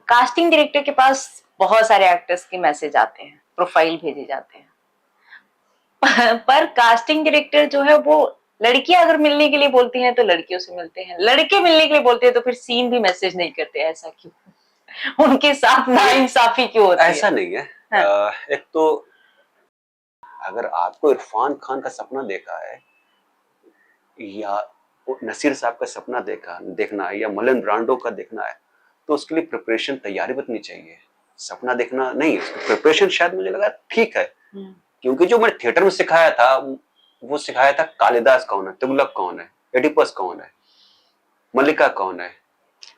Casting director के पास बहुत सारे एक्टर्स के मैसेज आते हैं, प्रोफाइल भेजे जाते हैं। पर कास्टिंग डायरेक्टर जो है वो लड़कियां अगर मिलने के लिए बोलती हैं तो लड़कियों से मिलते हैं, लड़के मिलने के लिए बोलते हैं तो फिर सीन भी मैसेज नहीं करते। ऐसा क्यों? उनके साथ नाइंसाफी क्यों होती है? ऐसा नहीं है। हाँ। एक तो अगर आपको इरफान खान का सपना देखा है या नसीर साहब का सपना देखना है या मलन ब्रांडो का देखना है तो उसके लिए प्रिपरेशन तैयारी बतनी चाहिए। सपना देखना नहीं, प्रिपरेशन शायद मुझे लगा ठीक है, क्योंकि जो मैंने थिएटर में सिखाया था वो सिखाया था कालिदास कौन है, तुगलक कौन है, एडिपस कौन है, मल्लिका कौन है।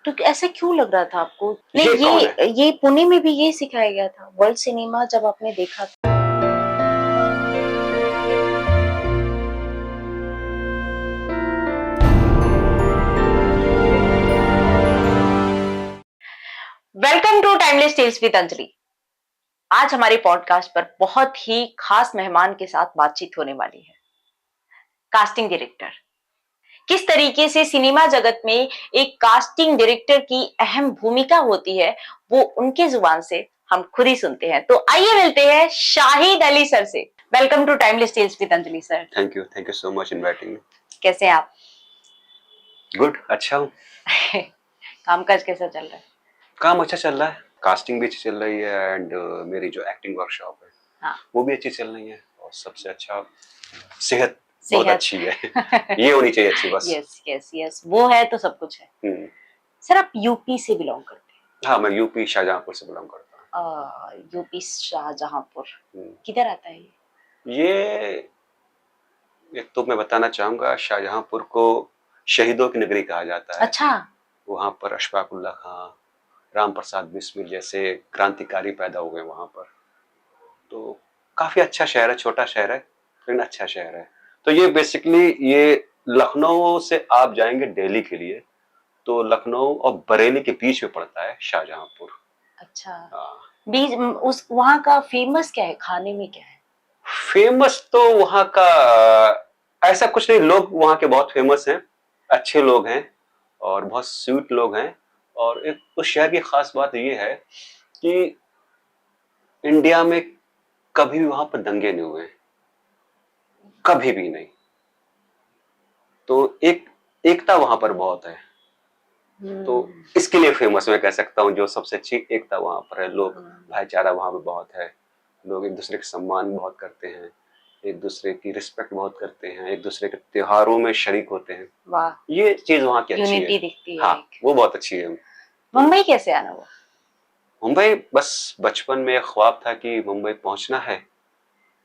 तो ऐसा क्यों लग रहा था आपको? नहीं, ये कौन है? ये पुणे में भी ये सिखाया गया था। वर्ल्ड सिनेमा जब आपने देखा था। Welcome to timeless tales with Anjali. आज हमारे पॉडकास्ट पर बहुत ही खास मेहमान के साथ बातचीत होने वाली है। कास्टिंग डायरेक्टर किस तरीके से सिनेमा जगत में एक कास्टिंग डायरेक्टर की अहम भूमिका होती है वो उनके जुबान से हम खुद ही सुनते हैं। तो आइए मिलते हैं शाहिद अली सर से। Welcome to timeless tales with Anjali sir. Thank you so much inviting me. कैसे हैं आप? गुड, अच्छा हूँ। कामकाज कैसा चल रहा है? काम अच्छा चल रहा है, कास्टिंग भी अच्छी चल रही है एंड मेरी जो एक्टिंग वर्कशॉप है हाँ। वो भी अच्छी चल रही है और सबसे अच्छा सेहत बहुत अच्छी है। ये होनी चाहिए अच्छी बस। यस यस यस, वो है तो सब कुछ है। सर आप यूपी से बिलोंग करते हैं? हाँ, मैं यूपी शाहजहांपुर से बिलोंग करता हूँ। यूपी शाहजहांपुर किधर आता है ये एक तो मैं बताना चाहूंगा, शाहजहांपुर को शहीदों की नगरी कहा जाता है। अच्छा। वहाँ पर अशफाक उल्लाह खां, राम प्रसाद बिस्मिल जैसे क्रांतिकारी पैदा हुए वहाँ पर। तो काफी अच्छा शहर है, छोटा शहर है लेकिन अच्छा शहर है। तो ये बेसिकली ये लखनऊ से आप जाएंगे दिल्ली के लिए तो लखनऊ और बरेली के बीच में पड़ता है शाहजहांपुर। अच्छा। हाँ। बीच उस वहाँ का फेमस क्या है, खाने में क्या है? फेमस तो वहाँ का ऐसा कुछ नहीं, लोग वहाँ के बहुत फेमस हैं, अच्छे लोग हैं और बहुत स्वीट लोग हैं। और एक उस शहर की खास बात ये है कि इंडिया में कभी भी वहां पर दंगे नहीं हुए, कभी भी नहीं। तो एकता वहां पर बहुत है। तो इसके लिए फेमस मैं कह सकता हूँ, जो सबसे अच्छी एकता वहां पर है। लोग भाईचारा वहां पे बहुत है, लोग एक दूसरे का सम्मान बहुत करते हैं, एक दूसरे की रिस्पेक्ट बहुत करते हैं, एक दूसरे के त्योहारों में शरीक होते हैं। वाह, ये चीज वहां की अच्छी यूनिटी है। दिखती है। हाँ, वो बहुत अच्छी है। मुंबई कैसे आना हुआ? मुंबई बस बचपन में ख्वाब था कि मुंबई पहुंचना है,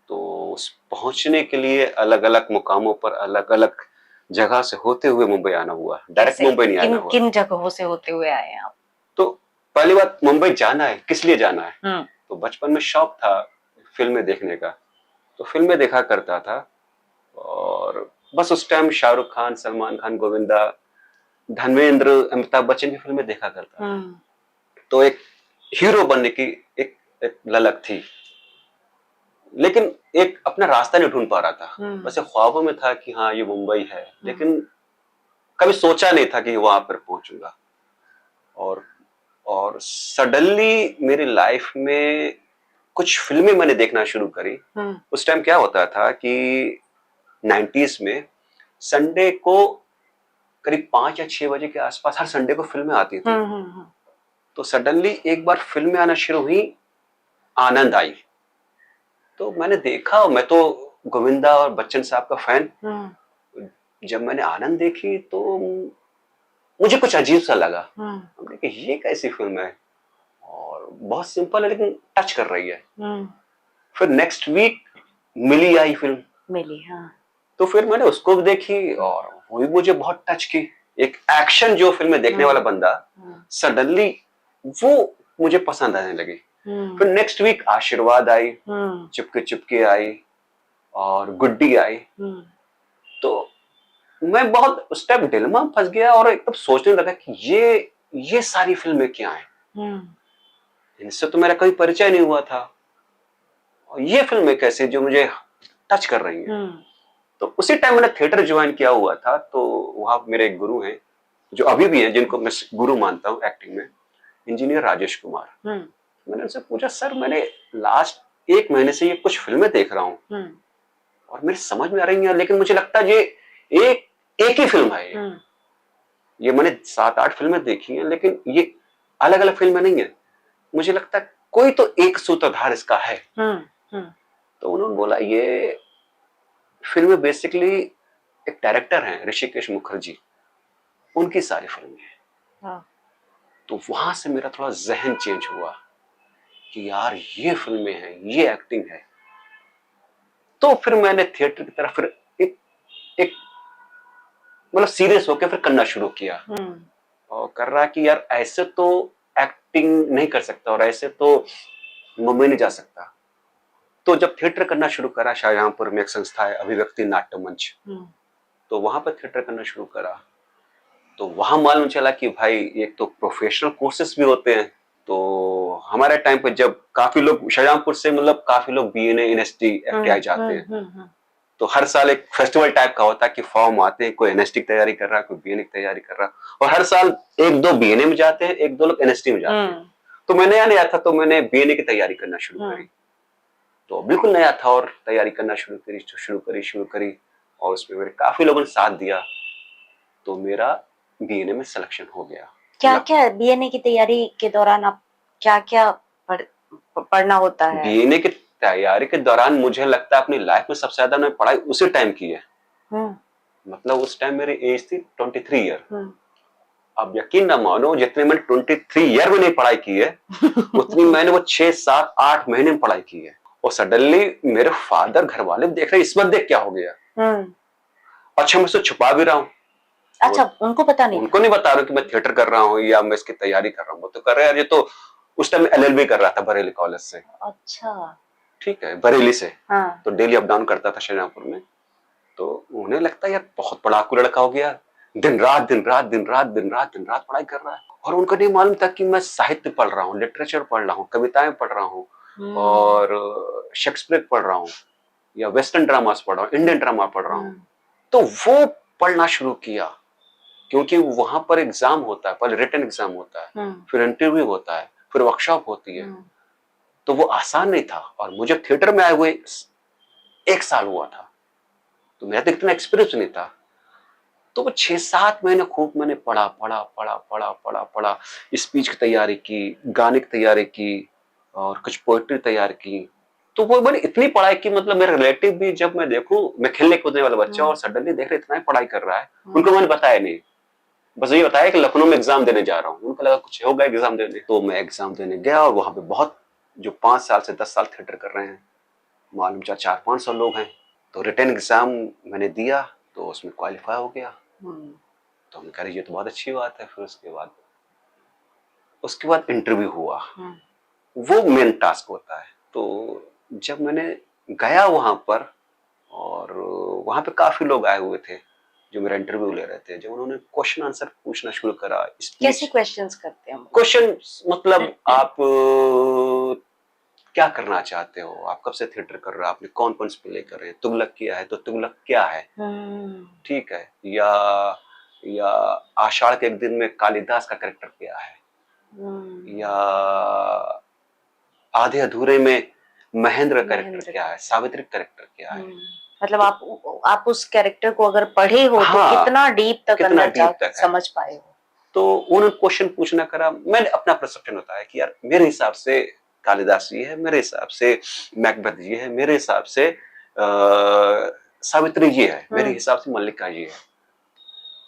तो उस पहुंचने के लिए अलग अलग मुकामों पर अलग अलग जगह से होते हुए मुंबई आना हुआ। डायरेक्ट मुंबई नहीं आना हुआ। किन जगहों से होते हुए आए हैं आप? तो पहली बात, मुंबई जाना है, किस लिए जाना है? तो बचपन में शौक था फिल्में देखने का, तो फिल्में देखा करता था और बस उस टाइम शाहरुख खान, सलमान खान, गोविंदा, धर्मेंद्र, अमिताभ बच्चन की फिल्में देखा करता था। तो एक हीरो बनने की एक ललक थी, लेकिन एक अपना रास्ता नहीं ढूंढ पा रहा था। बस ख्वाबों में था कि हाँ ये मुंबई है, लेकिन कभी सोचा नहीं था कि वहां पर पहुंचूंगा। और सडनली मेरी लाइफ में कुछ फिल्में मैंने देखना शुरू करी। उस टाइम क्या होता था कि 90s में संडे को करीब 5 या 6 बजे के आसपास हर संडे को फिल्में आती थी। तो सडनली एक बार फिल्में आना शुरू हुई, आनंद आई। तो मैंने देखा, मैं तो गोविंदा और बच्चन साहब का फैन। जब मैंने आनंद देखी तो मुझे कुछ अजीब सा लगा। हमने कहा ये कैसी फिल्म है, और बहुत सिंपल है लेकिन टच कर रही है। फिर नेक्स्ट वीक मिली आई फिल्म। मिली, हाँ। तो फिर मैंने उसको भी देखी और वो भी मुझे बहुत टच की। एक एक्शन जो फिल्में देखने वाला बंदा, सडनली वो मुझे पसंद आने लगी। फिर नेक्स्ट वीक आशीर्वाद आई, चुपके चुपके आई और गुड्डी आई। तो मैं बहुत उस टाइम डिलेमा में फंस गया और एकदम सोचने लगा कि ये सारी फिल्में क्या हैं? इनसे तो मेरा कभी परिचय नहीं हुआ था और ये फिल्में कैसे जो मुझे टच कर रही हैं। तो उसी टाइम मैंने थिएटर ज्वाइन किया हुआ था। तो वहां मेरे एक गुरु हैं जो अभी भी हैं, जिनको मैं गुरु मानता हूँ एक्टिंग में, इंजीनियर राजेश कुमार। मैंने उनसे पूछा, सर मैंने लास्ट 1 महीने से ये कुछ फिल्में देख रहा हूँ और मेरी समझ में आ रही है, लेकिन मुझे लगता है ये एक ही फिल्म है। ये मैंने 7-8 फिल्में देखी हैं, लेकिन ये अलग अलग फिल्में नहीं है। मुझे लगता है कोई तो एक सूत्रधार इसका है। तो उन्होंने बोला, ये फिल्में बेसिकली एक डायरेक्टर हैं ऋषिकेश मुखर्जी, उनकी सारी फिल्में हैं। तो वहां से मेरा थोड़ा जहन चेंज हुआ कि यार ये फिल्में हैं, ये एक्टिंग है। तो फिर मैंने थिएटर की तरफ फिर एक मतलब सीरियस होकर फिर करना शुरू किया। और कर रहा कि यार ऐसे तो एक्टिंग नहीं कर सकता और ऐसे तो मुंबई नहीं जा सकता। तो जब थिएटर करना शुरू करा, शाहजहांपुर में एक संस्था है अभिव्यक्ति नाट्य मंच, तो वहां पर थिएटर करना शुरू करा। तो वहां मालूम चला कि भाई एक तो प्रोफेशनल कोर्सेस भी होते हैं। तो हमारे टाइम पे जब काफी लोग शाहजहांपुर से मतलब काफी लोग बीएनए एनएसटी एफटीआई जाते हैं, तो हर साल एक फेस्टिवल टाइप का होता है कि फॉर्म आते हैं, कोई एनएसटी की तैयारी कर रहा है, कोई बीएनए की तैयारी कर रहा है, और हर साल 1-2 बीएनए में जाते हैं, 1-2 लोग एनएसटी में जाते हैं। तो मैं नया नया था, तो मैंने बीएनए की तैयारी करना शुरू करी। तो बिल्कुल नया था और तैयारी करना शुरू करी और उसमें मेरे काफी लोगों ने साथ दिया। तो मेरा बीएनए में सिलेक्शन हो गया। क्या क्या बीएनए की तैयारी के दौरान आप क्या क्या पढ़ना होता है? बीएनए की तैयारी के दौरान मुझे लगता है अपनी लाइफ में सबसे ज्यादा मैं पढ़ाई उसी टाइम की है। मतलब उस टाइम मेरी एज थी 23 ईयर। अब यकीन ना मानो, जितने मैंने 23 ईयर में नहीं पढ़ाई की है उतनी मैंने वो 6-7-8 महीने में पढ़ाई की है। और सडनली मेरे फादर, घर वाले देख रहे, इस बार देख क्या हो गया। अच्छा, मैं उससे छुपा भी रहा हूँ। अच्छा, उनको पता नहीं? उनको नहीं बता रहा कि मैं थिएटर कर रहा हूँ या मैं इसकी तैयारी कर रहा हूँ। वो तो कर रहे हैं, ये तो उस टाइम एलएलबी कर रहा था बरेली कॉलेज से। अच्छा, ठीक है, बरेली से। हाँ। तो डेली अप डाउन करता था शाहजहांपुर में। तो उन्हें लगता है यार बहुत पढ़ाकू लड़का हो गया, दिन रात पढ़ाई कर रहा है। और उनको नहीं मालूम था कि मैं साहित्य पढ़ रहा हूँ, लिटरेचर पढ़ रहा हूँ, कविताएं पढ़ रहा हूँ और शेक्सपियर पढ़ रहा हूँ या वेस्टर्न ड्रामास पढ़ रहा हूँ, इंडियन ड्रामा पढ़ रहा हूँ। तो वो पढ़ना शुरू किया, क्योंकि वहां पर एग्जाम होता है, पहले रिटन एग्जाम होता है, फिर इंटरव्यू होता है, फिर वर्कशॉप होती है। तो वो आसान नहीं था। और मुझे थिएटर में आए हुए 1 साल हुआ था, तो मेरा तो इतना एक्सपीरियंस नहीं था। तो वो 6-7 महीने खूब मैंने पढ़ा, स्पीच की तैयारी की, गाने की तैयारी की और कुछ पोएट्री तैयार की। तो वो मैंने इतनी पढ़ाई की, मतलब मेरे रिलेटिव भी, जब मैं देखूं मैं खेलने कूदने वाला बच्चा और सडनली देख रहे इतना ही पढ़ाई कर रहा है, उनको मैंने बताया नहीं, बस ये बताया कि लखनऊ में एग्जाम देने जा रहा हूँ। उनको लगा कुछ होगा एग्जाम देने। तो मैं एग्जाम देने गया और वहां पे बहुत, जो 5 साल से 10 साल थिएटर कर रहे हैं, मालूम 400-500 लोग हैं। तो रिटन एग्जाम मैंने दिया, तो उसमें क्वालिफाई हो गया। तो हमने कहा ये तो बहुत अच्छी बात है। फिर उसके बाद इंटरव्यू हुआ, वो मेन टास्क होता है। तो जब मैंने गया वहां पर, और वहां पे काफी लोग आए हुए थे जो मेरा इंटरव्यू ले रहे थे, जब उन्होंने क्वेश्चन आंसर पूछना शुरू करा। कैसे क्वेश्चंस करते हैं? क्वेश्चन मतलब आप क्या करना चाहते हो, आप कब से थिएटर कर रहे हो, आपने कौन कौन से प्ले कर रहे हैं, तुगलक किया है तो तुगलक क्या है, ठीक है, या आषाढ़ के एक दिन में कालिदास का कैरेक्टर क्या है, या आधे अधूरे में महेंद्र कैरेक्टर क्या है, सावित्री कैरेक्टर क्या है। मतलब आप उस कैरेक्टर को अगर पढ़े हो तो कितना डीप तक अंदर समझ पाए हो। तो उन्होंने क्वेश्चन पूछना करा, मैंने अपना परसेप्शन बताया कि यार मेरे हिसाब से कालिदास जी है, मेरे हिसाब से मैकबेथ जी है, मेरे हिसाब से सावित्री जी है, मेरे हिसाब से मल्लिका जी है।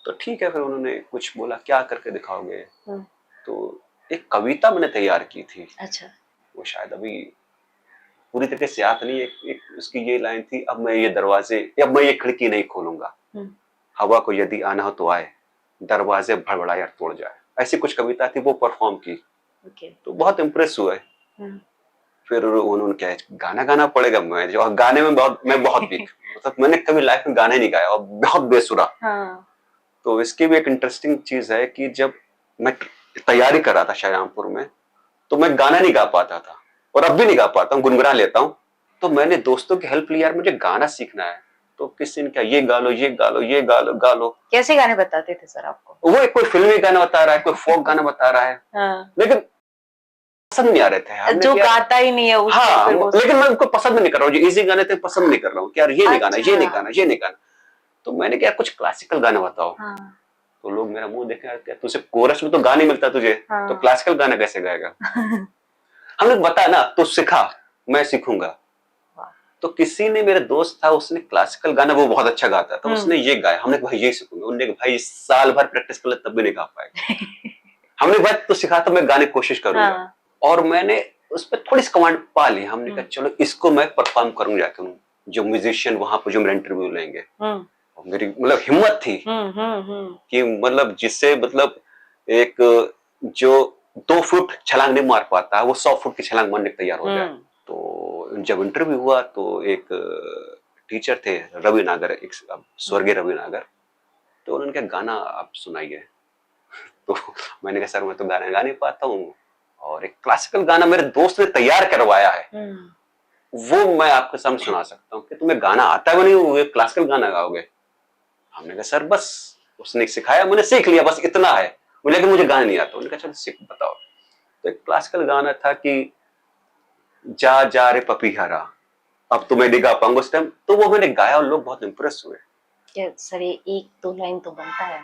तो ठीक है, फिर उन्होंने कुछ बोला क्या करके दिखाओगे। तो एक कविता मैंने तैयार की थी। अच्छा। वो शायद अभी पूरी तरीके से याद नहीं। एक उसकी ये लाइन थी, अब मैं ये खिड़की नहीं खोलूंगा, हवा को यदि आना हो तो आए, दरवाजे भड़बड़ा यार तोड़ जाए। ऐसी कुछ कविता थी, वो परफॉर्म की। तो बहुत इम्प्रेस हुए। फिर उन्होंने क्या गाना गाना पड़ेगा। मैं जो गाने में बहुत वीक, मतलब मैंने कभी लाइफ में गाने नहीं गाया और बहुत बेसुरा। तो इसकी भी एक इंटरेस्टिंग चीज है कि जब मैं तैयारी कर रहा था शाहजहांपुर में, तो मैं गाना नहीं गा पाता था और अब भी नहीं गा पाता हूँ, गुनगुना लेता हूँ। तो मैंने दोस्तों की हेल्प ली, यार मुझे गाना सीखना है। तो किसी ने क्या, ये गा लो, ये गा लो, ये गा लो, गा लो। कैसे गाने बताते थे सर आपको? वो एक कोई फिल्मी गाना बता रहा है, कोई फोक गाना बता रहा है, हाँ। लेकिन पसंद नहीं आ रहे थे। हमने जो किया, गाता ही नहीं है उसको हाँ, फिर वो लेकिन मैं उनको पसंद नहीं कर रहा हूँ, जो इजी गाने थे पसंद नहीं कर रहा हूँ कि यार ये नहीं गाना, ये नहीं अच्छा। गाना, ये नहीं गाना। तो मैंने क्या, कुछ क्लासिकल गाना बताओ। हाँ तो लोग मेरा मुंह देखे, यार क्या तुझे कोरस में तो गा नहीं मिलता तुझे, तो हाँ। क्लासिकल गाना कैसे गाएगा? हमने बताया ना, तो सिखा, मैं सीखूंगा। वाह। तो किसी ने, मेरे दोस्त था, उसने क्लासिकल गाना, वो बहुत अच्छा गाता था, उसने ये गाया। हमने कहा भाई ये सीखूंगा। उन्होंने कहा भाई साल भर प्रैक्टिस कर ले तब भी नहीं गा पाएगा। हमने कहा तो सिखा, तो मैं गाने की कोशिश करूंगा। हाँ। और मैंने उस पर थोड़ी सी कमांड पा ली। हमने कहा हम्म चलो इसको मैं परफॉर्म करूंगा जाके, जो म्यूजिशियन वहां पर जो मेरा इंटरव्यू लेंगे। हम्म और मेरी मतलब हिम्मत थी कि मतलब जिससे मतलब एक जो 2 फुट छलांग नहीं मार पाता वो 100 फुट की छलांग मारने को तैयार हो जाए। हम्म तो जब इंटरव्यू हुआ तो एक टीचर थे, रवि नागर, एक स्वर्गीय रवि नागर। तो उन्होंने कहा गाना आप सुनाइए। तो मैंने कहा सर मैं तो गाना गा नहीं पाता हूँ, और एक क्लासिकल गाना मेरे दोस्त ने तैयार करवाया है, वो मैं आपके सामने सुना सकता हूँ। कि तुम्हें गाना आता है नहीं, वो क्लासिकल गाना गाओगे? हमने कहा सर बस उसने सिखाया, मैंने सीख लिया, बस इतना है, लेकिन मुझे गाना नहीं आता। उन्होंने कहा चलो सीख बताओ। तो एक क्लासिकल गाना था कि जा जा रे पपीहरा, अब तो मैं नहीं गा पाऊंगा उस टाइम। तो वो मैंने गाया और लोग बहुत इंप्रेस हुए। क्या सर, ये एक दो लाइन तो बनता है।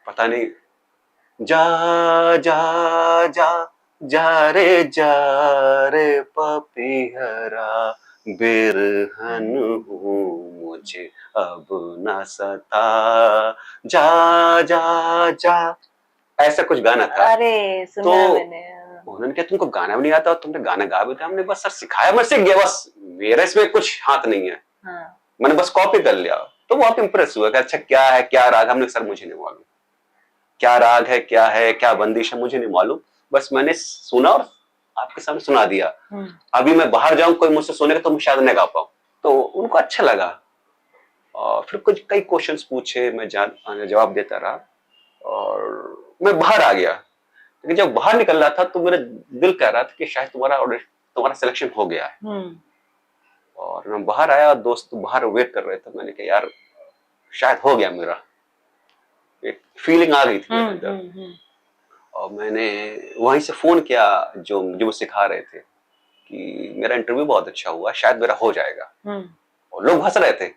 पता नहीं, जा जा जा जा रे पपीहरा, बिरहन हूँ मुझे अब न सता, जा जा जा, ऐसा कुछ गाना था। अरे तो सुना है मैंने। उन्होंने कहा तुमको गाना भी नहीं आता और तुमने गाना गा भी दिया। हमने बस सर सिखाया, मैं सीख गया, बस मेरे इसमें कुछ हाथ नहीं है, हाँ। मैंने बस कॉपी कर लिया। तो बहुत इंप्रेस हुआ कि अच्छा क्या है, क्या राग। हमने सर मुझे नहीं मालूम क्या राग है, क्या है, क्या बंदिश है, मुझे नहीं मालूम, बस मैंने सुना और आपके सामने सुना दिया। अभी मैं बाहर जाऊं, कोई मुझसे सुनेगा तो मैं शायद नहीं गा पाऊं। तो उनको अच्छा लगा। और फिर कुछ कई क्वेश्चंस पूछे, मैं जवाब देता रहा और मैं बाहर आ गया। लेकिन जब बाहर निकल रहा था तो मेरा दिल कह रहा था कि शायद तुम्हारा सिलेक्शन हो गया है। और मैं बाहर आया, दोस्त बाहर वेट कर रहे थे। मैंने कहा यार शायद हो गया मेरा, एक फीलिंग आ गई थी मेरे अंदर। और मैंने वहीं से फोन किया जो मुझे सिखा रहे थे कि मेरा इंटरव्यू बहुत अच्छा हुआ, शायद मेरा हो जाएगा। और लोग हंस रहे थे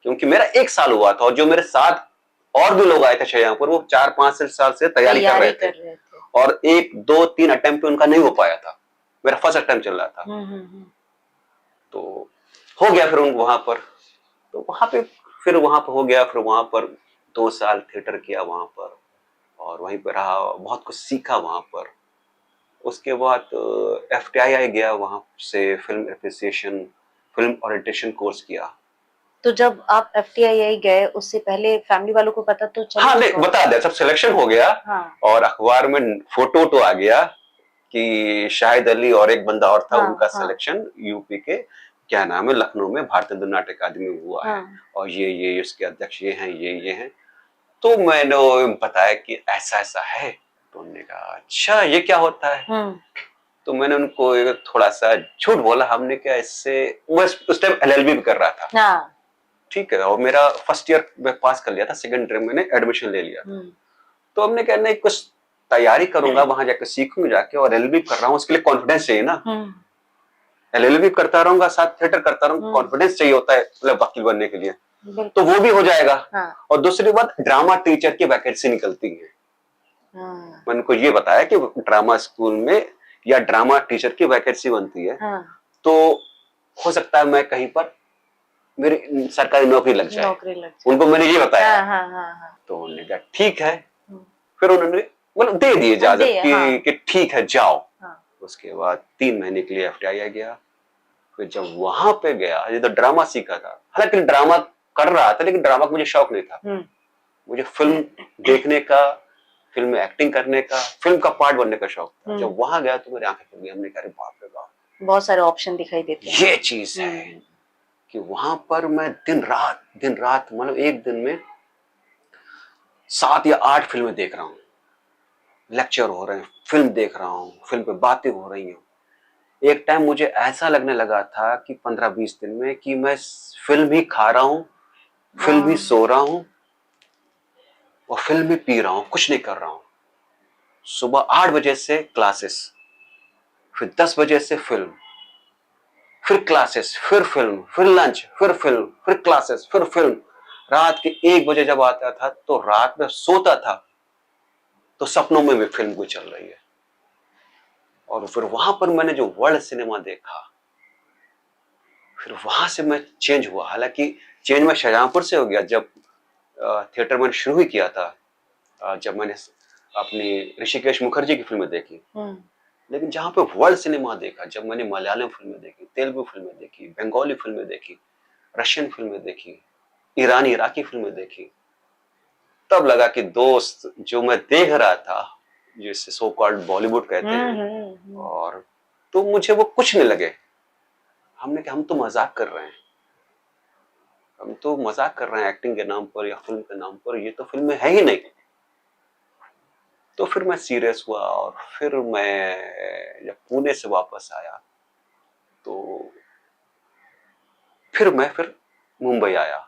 क्योंकि मेरा 1 साल हुआ था और जो मेरे साथ और भी लोग आए थे शहजादपुर, वो 4-5 साल से तैयारी कर रहे थे। और 1-2-3 अटेम्प्ट पे उनका नहीं हो पाया था, मेरा फर्स्ट अटेम्प्ट चल रहा था। तो हो गया फिर वहां पर। तो वहां पे फिर वहां पर हो गया। फिर वहां पर 2 साल थिएटर किया वहां पर, और वहीं पर रहा, बहुत कुछ सीखा वहां पर। उसके बाद FTII गया, वहां से film appreciation, film orientation course किया। तो जब आप FTII गए उससे पहले फैमिली वालों को पता तो चल हाँ नहीं चुका? बता दिया, सब सिलेक्शन हो गया। हाँ। और अखबार में फोटो तो आ गया कि शाहिद अली और एक बंदा और था, हाँ, उनका हाँ। सिलेक्शन यूपी के क्या नाम है, लखनऊ में भारतीय नाट्य अकादमी में हुआ है। हाँ। और ये उसके अध्यक्ष ये हैं, ये हैं। तो मैंने बताया कि ऐसा ऐसा है। तो उन्होंने कहा अच्छा ये क्या होता है। तो मैंने उनको थोड़ा सा झूठ बोला। हमने क्या इससे, बस उस टाइम LLB भी कर रहा था। हाँ। ठीक है, और मेरा फर्स्ट ईयर में पास कर लिया था, सेकंड ईयर मैंने एडमिशन ले लिया। तो हमने कहा नहीं कुछ तैयारी करूंगा, वहां जाकर सीखूंगा जाके, और LLB कर रहा हूँ, उसके लिए कॉन्फिडेंस चाहिए ना। LLB करता रहूंगा, साथ थिएटर करता रहूंगा, कॉन्फिडेंस चाहिए होता है मतलब वकील बनने के लिए। तो वो भी हो जाएगा। हाँ। और दूसरी बात, ड्रामा टीचर की वैकेंसी निकलती है। हाँ। मैंने उनको ये बताया कि ड्रामा स्कूल में या ड्रामा टीचर की वैकेंसी बनती है। हाँ। तो हो सकता है मैं कहीं पर मेरी सरकारी नौकरी लग जाए। उनको मैंने ये बताया। हाँ। तो उन्होंने कहा ठीक है। फिर उन्होंने मतलब दे दिए इजाजत कि ठीक है जाओ। हाँ। उसके बाद 3 महीने के लिए FTII गया। फिर जब वहां पे गया, ये तो ड्रामा सीखा था, हालांकि ड्रामा कर रहा था लेकिन ड्रामा का मुझे शौक नहीं था। मुझे फिल्म देखने का, फिल्म में एक्टिंग करने का, फिल्म का पार्ट बनने का शौक था। जब वहां गया तो मेरी आंखें खुल गई। हमने कहा बाप रे बाप, बहुत सारे ऑप्शन दिखाई देते हैं। ये चीज है कि वहां पर मैं दिन रात मतलब एक दिन में 7 या 8 फिल्में देख रहा हूँ, लेक्चर हो रहे हैं, फिल्म देख रहा हूँ, फिल्म पे बातें हो रही हैं। एक टाइम मुझे ऐसा लगने लगा था कि 15-20 दिन में कि मैं फिल्म ही खा रहा हूँ, फिल्म ही सो रहा हूँ और फिल्म ही पी रहा हूँ, कुछ नहीं कर रहा हूँ। सुबह 8 बजे से क्लासेस, फिर 10 बजे से फिल्म, फिर क्लासेस, फिर फिल्म, फिर लंच, फिर फिल्म, फिर क्लासेस, फिर फिल्म। रात के 1 बजे जब आता था तो रात में सोता था तो सपनों में भी फिल्म कोई चल रही है। और फिर वहां पर मैंने जो वर्ल्ड सिनेमा देखा, फिर वहां से मैं चेंज हुआ। हालांकि चेंज मैं शाहजहांपुर से हो गया, जब थिएटर मैंने शुरू ही किया था, जब मैंने अपनी ऋषिकेश मुखर्जी की फिल्में देखी। लेकिन जहां पे वर्ल्ड सिनेमा देखा, जब मैंने मलयालम फिल्में देखी, तेलुगु फिल्में देखी, बंगाली फिल्में देखी, रशियन फिल्में देखी, ईरानी इराकी फिल्में देखी, तब लगा कि दोस्त जो मैं देख रहा था, जिसे सो कॉल्ड बॉलीवुड कहते हैं, और तो मुझे वो कुछ नहीं लगे। हमने कहा हम तो मजाक कर रहे हैं, हम तो मजाक कर रहे हैं एक्टिंग के नाम पर या फिल्म के नाम पर, ये तो फिल्म है ही नहीं। तो फिर मैं सीरियस हुआ और फिर मैं जब पुणे से वापस आया तो फिर मुंबई आया।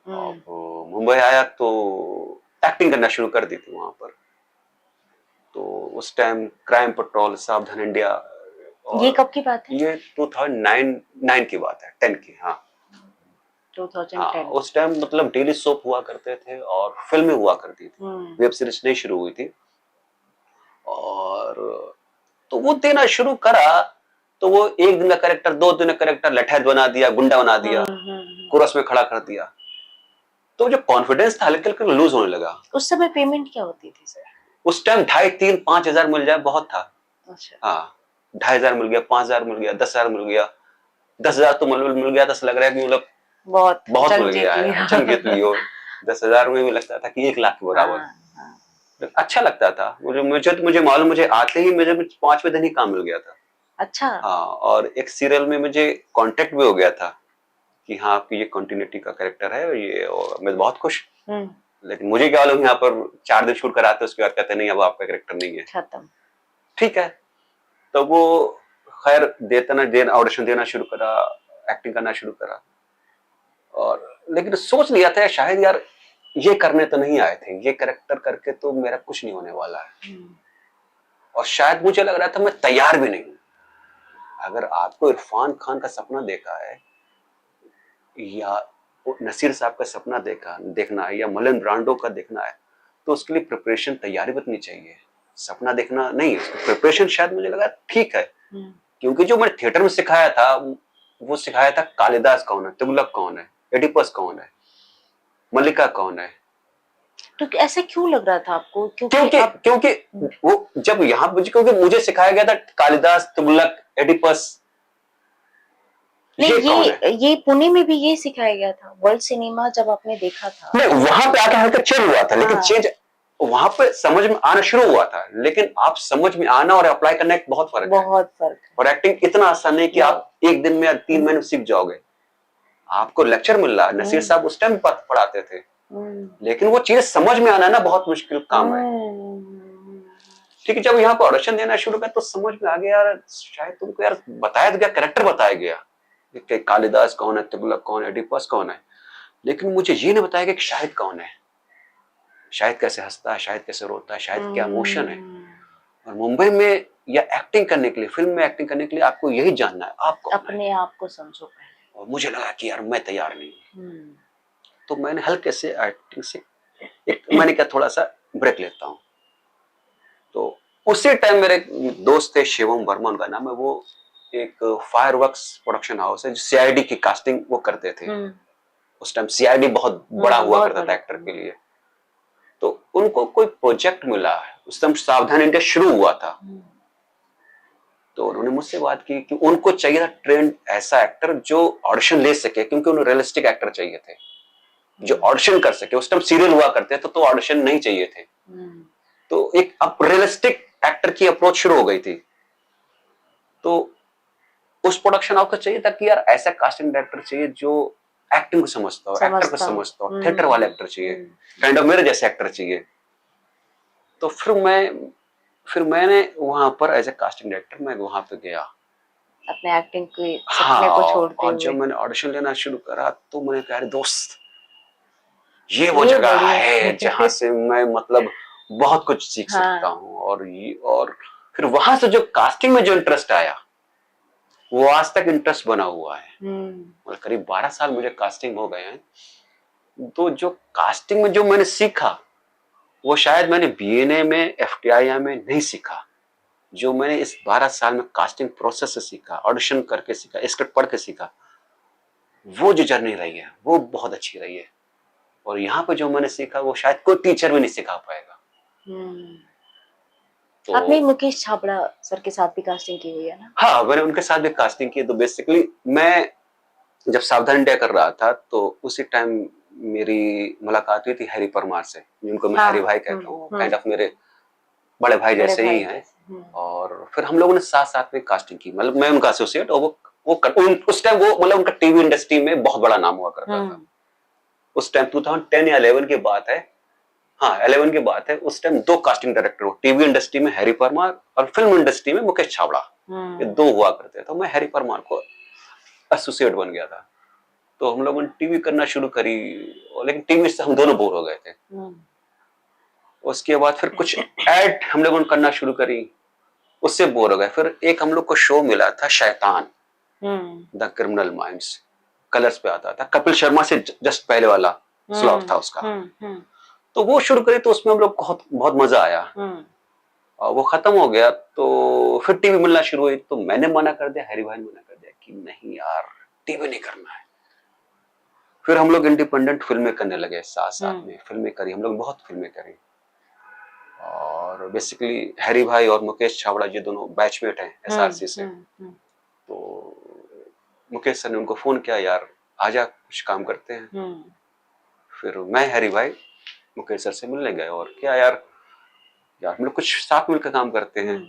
अब मुंबई आया तो एक्टिंग करना शुरू कर दी थी वहां पर। तो उस टाइम क्राइम पेट्रोल, सावधान इंडिया, और ये कब की बात है? ये 2009 की बात है, 10 की। हाँ 2010। उस टाइम मतलब डेली सोप हुआ करते थे और फिल्में हुआ करती थी, वेब सीरीज नहीं शुरू हुई थी। और तो वो देना शुरू करा तो वो 1 दिन का कैरेक्टर, 2 दिन का कैरेक्टर लठैत बना दिया, गुंडा बना दिया, कोरस में खड़ा कर दिया। तो जो कॉन्फिडेंस था हल्के हल्के लूज होने लगा। उस समय पेमेंट क्या होती थी सर? उस टाइम 2,500-3,000-5,000 मिल जाए बहुत था। अच्छा। हाँ 2,500 मिल गया, 5,000 मिल गया, 10,000 मिल गया। 10,000 तो मतलब मिल गया, 10 लग रहा है कि मतलब बहुत मिल गया है, जंग जीत लियो। 10,000 में भी लगता था कि 1 लाख के बराबर। अच्छा लगता था मुझे मालूम, मुझे आते ही मुझे 5वें दिन ही काम मिल गया था। अच्छा। हाँ, और एक सीरियल में मुझे कांटेक्ट भी हो गया था कि हाँ आपकी ये कंटिन्यूटी का कैरेक्टर है, ये, और मैं बहुत खुश। लेकिन मुझे क्या मालूम यहाँ पर 4 दिन शूट कराते उसके बाद कहते नहीं अब आपका कैरेक्टर नहीं है, खत्म। ठीक है। तो वो खैर ऑडिशन देना शुरू करा, एक्टिंग करना शुरू करा। और लेकिन सोच लिया था शायद यार ये करने तो नहीं आए थे, ये कैरेक्टर करके तो मेरा कुछ नहीं होने वाला है। और शायद मुझे लग रहा था मैं तैयार भी नहीं हूं। अगर आपको इरफान खान का सपना देखा है या नसीर साहब का सपना देखना है या मलन ब्रांडो का देखना है, तो उसके लिए प्रिपरेशन, तैयारी भी चाहिए। सपना देखना नहीं, प्रिपरेशन शायद मुझे लगा ठीक है। क्योंकि जो मैंने थिएटर में सिखाया था वो सिखाया था कालिदास कौन है, तुगलक कौन है, एडिपस कौन है, मल्लिका कौन है। तो ऐसे क्यों लग रहा था आपको? क्योंकि वो जब यहाँ क्योंकि मुझे सिखाया गया था कालिदास, तुगलक, एडिपस, ये पुणे में भी ये सिखाया गया था। वर्ल्ड सिनेमा जब आपने देखा था, नहीं वहां पे आके हल्का चेंज हुआ था। लेकिन चेंज वहां पे समझ में आना शुरू हुआ था, लेकिन आप समझ में आना और अप्लाई करना एक बहुत फर्क है। और एक्टिंग इतना आसान नहीं कि आप 1 दिन में या 3 महीने में सीख जाओगे। आपको लेक्चर मिल रहा है, नसीर साहब उस टाइम पढ़ाते थे, लेकिन वो चीज समझ में आना ना बहुत मुश्किल काम है। ठीक है, जब यहाँ पर ऑडिशन देना शुरू किया तो समझ में आ गया यार शायद तुमको यार बताया गया, कैरेक्टर बताया गया कि कालिदास कौन है, तुगलक कौन है, एडिपस कौन है, लेकिन मुझे ये नहीं बताया गया कि शाहिद कौन है, शाहिद कैसे हंसता है, शाहिद कैसे रोता है, शाहिद क्या इमोशन है। और मुंबई में या एक्टिंग करने के लिए, फिल्म में एक्टिंग करने के लिए आपको यही जानना है आप कौन अपने आप को समझो पहले। और मुझे लगा कि यार मैं तैयार नहीं हूं। तो मैंने हल्के से एक्टिंग से मैंने क्या थोड़ा सा ब्रेक लेता हूं। तो उसी टाइम मेरे दोस्त थे शिवम वर्मा उनका नाम है, वो एक फायरवर्क्स प्रोडक्शन हाउस है जो सीआईडी की कास्टिंग वो करते थे। उस टाइम सीआईडी बहुत बड़ा हुआ करता था एक्टर के लिए। तो उनको कोई प्रोजेक्ट मिला, उस टाइम सावधान इंडिया शुरू हुआ था। तो उन्होंने मुझसे बात की कि उनको चाहिए था ट्रेंड ऐसा एक्टर जो ऑडिशन ले सके, क्योंकि उन्हें रियलिस्टिक एक्टर चाहिए थे जो ऑडिशन कर सके। उस टाइम सीरियल हुआ करते थे तो ऑडिशन नहीं चाहिए थे। तो एक अब रियलिस्टिक एक्टर की अप्रोच शुरू हो गई थी। तो उस प्रोडक्शन हाउस को चाहिए था कि यार ऐसा कास्टिंग डायरेक्टर चाहिए जो एक्टिंग को समझता हो, एक्टर को समझता हो, थिएटर वाले एक्टर चाहिए, काइंड ऑफ मेरे जैसे एक्टर चाहिए। तो फिर मैं फिर मैंने वहां पर एज ए कास्टिंग डायरेक्टर मैं वहां पे गया, अपने एक्टिंग के हाँ, सपने को छोड़ते और जब हुए। मैंने ऑडिशन लेना शुरू करा तो मैंने कहा, अरे दोस्त, ये वो ये जगह बढ़िया है जहां से मैं मतलब बहुत कुछ सीख सकता हाँ। हूँ। और फिर वहां से जो कास्टिंग में जो इंटरेस्ट आया वो आज तक इंटरेस्ट बना हुआ है। मतलब करीब 12 साल मुझे कास्टिंग हो गए हैं। तो जो कास्टिंग में जो मैंने सीखा वो शायद मैंने बीएनए में, एफटीआई में नहीं सीखा। जो मैंने इस 12 साल में कास्टिंग प्रोसेस से सीखा, ऑडिशन करके सीखा, स्क्रिप्ट पढ़ के सीखा, वो जो जर्नी रही है वो बहुत अच्छी रही है। और यहाँ पे जो मैंने सीखा वो शायद कोई टीचर भी नहीं सिखा पाएगा। तो आपने मुकेश छाबड़ा सर के साथ भी कास्टिंग की हुई है ना? हाँ, मैंने उनके साथ भी कास्टिंग की। तो बेसिकली मैं जब सावधान इंडिया कर रहा था तो उसी टाइम मेरी मुलाकात हुई थी हैरी परमार से, जिनको मैं हैरी भाई कहता हूँ, काइंड ऑफ मेरे बड़े भाई बड़े जैसे भाई ही हैं। जैसे। और फिर हम लोगों ने साथ साथ में कास्टिंग की, मतलब मैं उनका एसोसिएट और उस टाइम वो मतलब उनका टीवी इंडस्ट्री में बहुत बड़ा नाम हुआ करता था। उस टाइम 2010 या 11 की बात है, हाँ 11 की बात है। उस टाइम 2 कास्टिंग डायरेक्टर हो, टीवी इंडस्ट्री में हैरी परमार और फिल्म इंडस्ट्री में मुकेश छाबड़ा, ये 2 हुआ करते। तो मैं हैरी परमार को एसोसिएट बन गया था। तो हम लोगों ने टीवी करना शुरू करी, लेकिन टीवी से हम दोनों बोर हो गए थे। उसके बाद फिर कुछ ऐड हम लोगों ने करना शुरू करी, उससे बोर हो गए। फिर एक हम लोग को शो मिला था शैतान, द क्रिमिनल माइंड्स, कलर्स पे आता था, कपिल शर्मा से जस्ट पहले वाला स्लॉट था उसका। तो वो शुरू करी, तो उसमें हम लोग बहुत बहुत मजा आया। और वो खत्म हो गया तो फिर टीवी मिलना शुरू हुई। तो मैंने मना कर दिया, हैरी भाई ने मना कर दिया कि नहीं यार, टीवी नहीं करना है। फिर हम लोग इंडिपेंडेंट फिल्में करने लगे, साथ साथ में फिल्में करी, हम लोग बहुत फिल्में करी। और बेसिकली हैरी भाई और मुकेश छाबड़ा ये दोनों बैचमेट हैं एसआरसी से। तो मुकेश सर ने उनको फोन किया, यार आजा कुछ काम करते हैं। फिर मैं हैरी भाई मुकेश सर से मिलने गए, और क्या यार हम लोग कुछ साथ मिलकर काम करते हैं।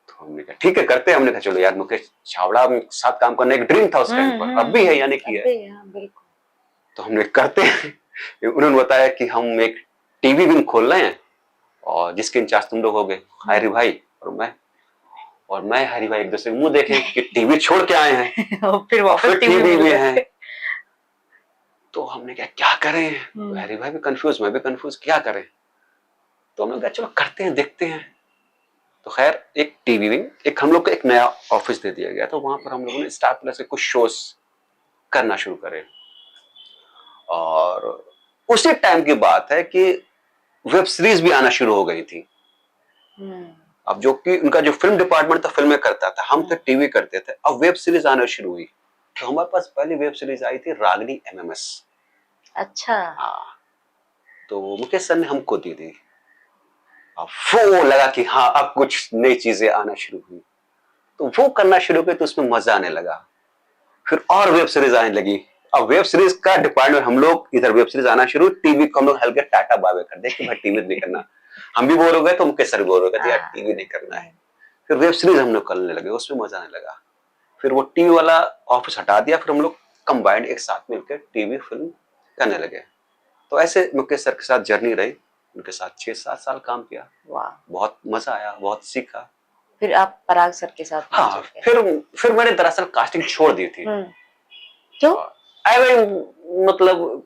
तो हमने कहा ठीक है करते हैं। हमने कहा चलो यार, मुकेश छाबड़ा के साथ काम करना एक ड्रीम था उस टाइम पर, अब भी है यानी कि है। तो हमने करते हैं। उन्होंने बताया कि हम एक टीवी विंग खोल रहे हैं और जिसके इंचार्ज तुम लोग हो गए, हैरी भाई और मैं हैरी भाई एक दूसरे के मुंह देखें कि टीवी छोड़ के आए हैं फिर वापस टीवी में हैं। तो हमने कहा क्या करें, तो हैरी भाई भी कंफ्यूज, मैं भी कंफ्यूज, क्या करें। तो हमने कहा चलो करते हैं, देखते हैं। तो खैर एक टीवी विंग, एक हम लोग को एक नया ऑफिस दे दिया गया। तो वहां पर हम लोगों ने स्टार प्लस के कुछ शोज करना शुरू करे। और उसी टाइम की बात है कि वेब सीरीज भी आना शुरू हो गई थी। अब जो कि उनका जो फिल्म डिपार्टमेंट था फिल्में करता था, हम तो टीवी करते थे। अब वेब सीरीज आना शुरू हुई। तो हमारे पास पहली वेब सीरीज आई थी रागनी एमएमएस। अच्छा। हाँ, तो मुकेश सर ने हमको दी थी। अब वो लगा कि हाँ अब कुछ नई चीजें आना शुरू हुई, तो वो करना शुरू किया। तो उसमें मजा आने लगा। फिर और वेब सीरीज आने लगी। अब वेब सीरीज का डिपार्टमेंट, हम लोग इधर वेब सीरीज आना शुरू, टीवी को हम लोग हल्के टाटा बाबे कर दे कि भाई टीवी नहीं करना। हम भी बोर हो गए तो मुकेश सर बोर हो गए, यार टीवी नहीं करना है। फिर वेब सीरीज हम लोग करने लगे, उसमें मजा आने लगा। फिर वो टीवी वाला ऑफिस हटा दिया, फिर हम लोग कंबाइंड एक साथ मिलकर टीवी फिल्म करने लगे। तो ऐसे मुकेश सर के साथ जर्नी रही, उनके साथ 6-7 साल काम किया। वाह, बहुत मजा आया, बहुत सीखा। फिर आप पराग सर के साथ हाँ, फिर मैंने दरअसल कास्टिंग छोड़ दी थी। क्यों? मतलब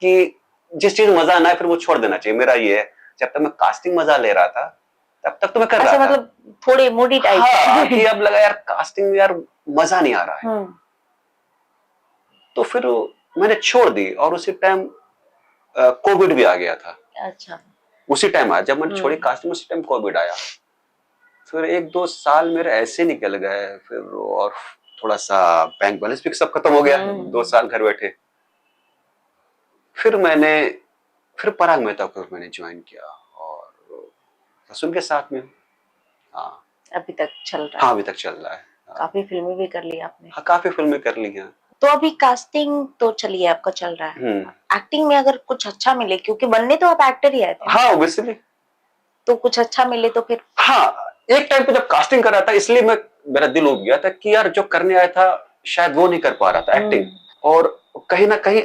कि जिस चीज मजा ना है फिर वो छोड़ देना चाहिए, मेरा ये है। जब तक मैं कास्टिंग मजा ले रहा था तब तक तो मैं कर रहा था। मतलब थोड़े मूडी टाइप। हाँ, कि अब लगा यार कास्टिंग में यार मजा नहीं आ रहा है। तो फिर मैंने छोड़ दी। और उसी टाइम कोविड भी आ गया था। अच्छा। उसी टाइम आया जब मैंने छोड़ी कास्टिंग, उसी टाइम कोविड आया। फिर 1-2 साल मेरे ऐसे निकल गए। फिर और थोड़ा सा बैंक बैलेंस भी सब खत्म हो गया, 2 साल घर बैठे। फिर पराग मेहता को मैंने ज्वाइन किया और बस उनके साथ में। हाँ, अभी तक चल रहा है? हाँ, अभी तक चल रहा है। काफी फिल्में भी कर ली आपने? हाँ, काफी फिल्में कर ली हैं। तो अभी कास्टिंग तो चलिए आपका चल रहा है, एक्टिंग में अगर कुछ अच्छा मिले, क्योंकि बनने तो आप एक्टर ही आए थे। हाँ, ऑब्वियसली। तो कुछ अच्छा मिले तो फिर? हाँ, एक टाइम पे जब कास्टिंग कर रहा था इसलिए मेरा दिल उठ गया था कि यार जो करने आया था शायद वो नहीं कर पा रहा था एक्टिंग। और कहीं ना कहीं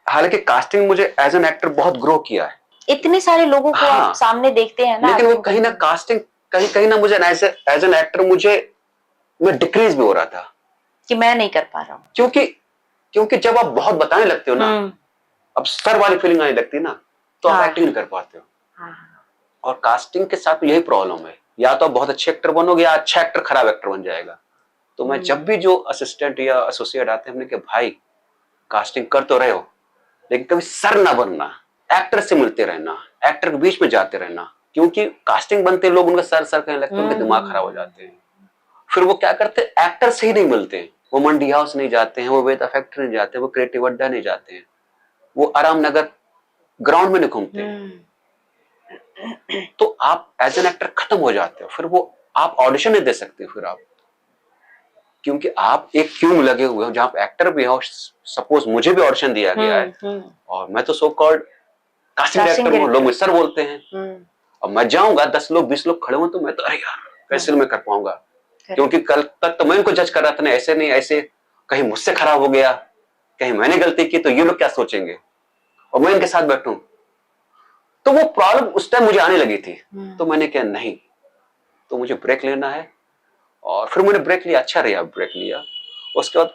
हालांकि कास्टिंग मुझे एज एन एक्टर बहुत ग्रो किया है। इतने सारे लोगों को आप सामने देखते हैं ना, लेकिन वो कहीं ना कास्टिंग कहीं कहीं ना मुझे एज एन एक्टर मैं डिक्रीज भी हो रहा था कि मैं नहीं कर पा रहा हूँ, क्योंकि जब आप बहुत बताने लगते हो ना, अब सर वाली फीलिंग आने लगती है ना, तो आप एक्टिंग नहीं कर पाते हो। और कास्टिंग के साथ यही प्रॉब्लम है, या तो आप बहुत अच्छे एक्टर बनोगे या अच्छा एक्टर खराब एक्टर बन जाएगा। तो मैं जब भी जो असिस्टेंट या एसोसिएट आते हैं, हमने कहा भाई कास्टिंग कर तो रहे हो, लेकिन कभी सर ना बनना, एक्टर से मिलते रहना, एक्टर के बीच में जाते रहना, क्योंकि कास्टिंग बनते लोग उनका सर सर कहने लगते हैं, उनके दिमाग खराब हो जाते हैं। फिर वो क्या करते हैं, एक्टर से ही नहीं मिलते हैं, वो मंडी हाउस नहीं जाते हैं, वो वेदा फैक्ट्री नहीं जाते, वो क्रिएटिव अड्डा नहीं जाते हैं, वो आराम नगर ग्राउंड में नहीं घूमते हैं। तो आप एज एन एक्टर खत्म हो जाते हो, फिर वो आप ऑडिशन नहीं दे सकते फिर आप, क्योंकि आप एक क्यों लगे हुए हो जहां आप एक्टर भी हो। सपोज मुझे भी ऑडिशन दिया गया है और मैं तो सो कॉल्ड कास्टिंग डायरेक्टर हूं, लोग मुझे सर बोलते हैं, और मैं जाऊंगा 10 लोग 20 लोग खड़े हो तो मैं तो अरे यार कैसे मैं कर पाऊंगा, क्योंकि कल तक तो मैं इनको जज कर रहा था ना, ऐसे नहीं ऐसे, कहीं मुझसे खराब हो गया, कहीं मैंने गलती की तो ये लोग क्या सोचेंगे, और मैं इनके साथ बैठूं। तो वो प्रॉब्लम उस टाइम मुझे आने लगी थी। तो मैंने कहा नहीं, तो मुझे ब्रेक लेना है, और फिर मैंने ब्रेक लिया, अच्छा रहा ब्रेक लिया। उसके बाद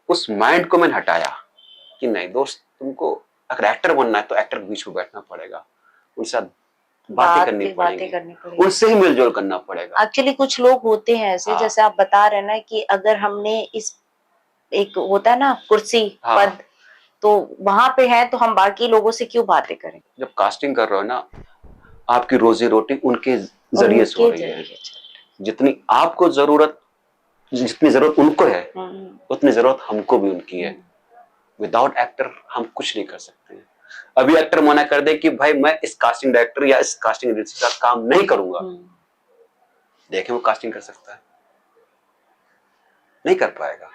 उस माइंड को मैंने हटाया कि नहीं दोस्त, तुमको अगर एक्टर बनना है तो एक्टर के बीच में बैठना पड़ेगा, उनके साथ बातें करनी पड़ेंगी, उनसे ही मिलजुल करना पड़ेगा। एक्चुअली कुछ लोग होते हैं ऐसे, जैसे आप बता रहे हैं ना कि अगर हमने इस एक होता है ना कुर्सी पद, तो वहां पे है तो हम बाकी लोगों से क्यों बातें करें। जब कास्टिंग कर रहे हो ना, आपकी रोजी रोटी उनके जरिए से हो रही है। जितनी आपको जरूरत, जितनी जरूरत उनको है उतनी जरूरत हमको भी उनकी है। विदाउट एक्टर हम कुछ नहीं कर सकते हैं। अभी एक्टर मना कर दे कि भाई मैं इस कास्टिंग डायरेक्टर या इस कास्टिंग एजेंसी का काम नहीं करूंगा, देखें वो कास्टिंग कर सकता है, नहीं कर पाएगा।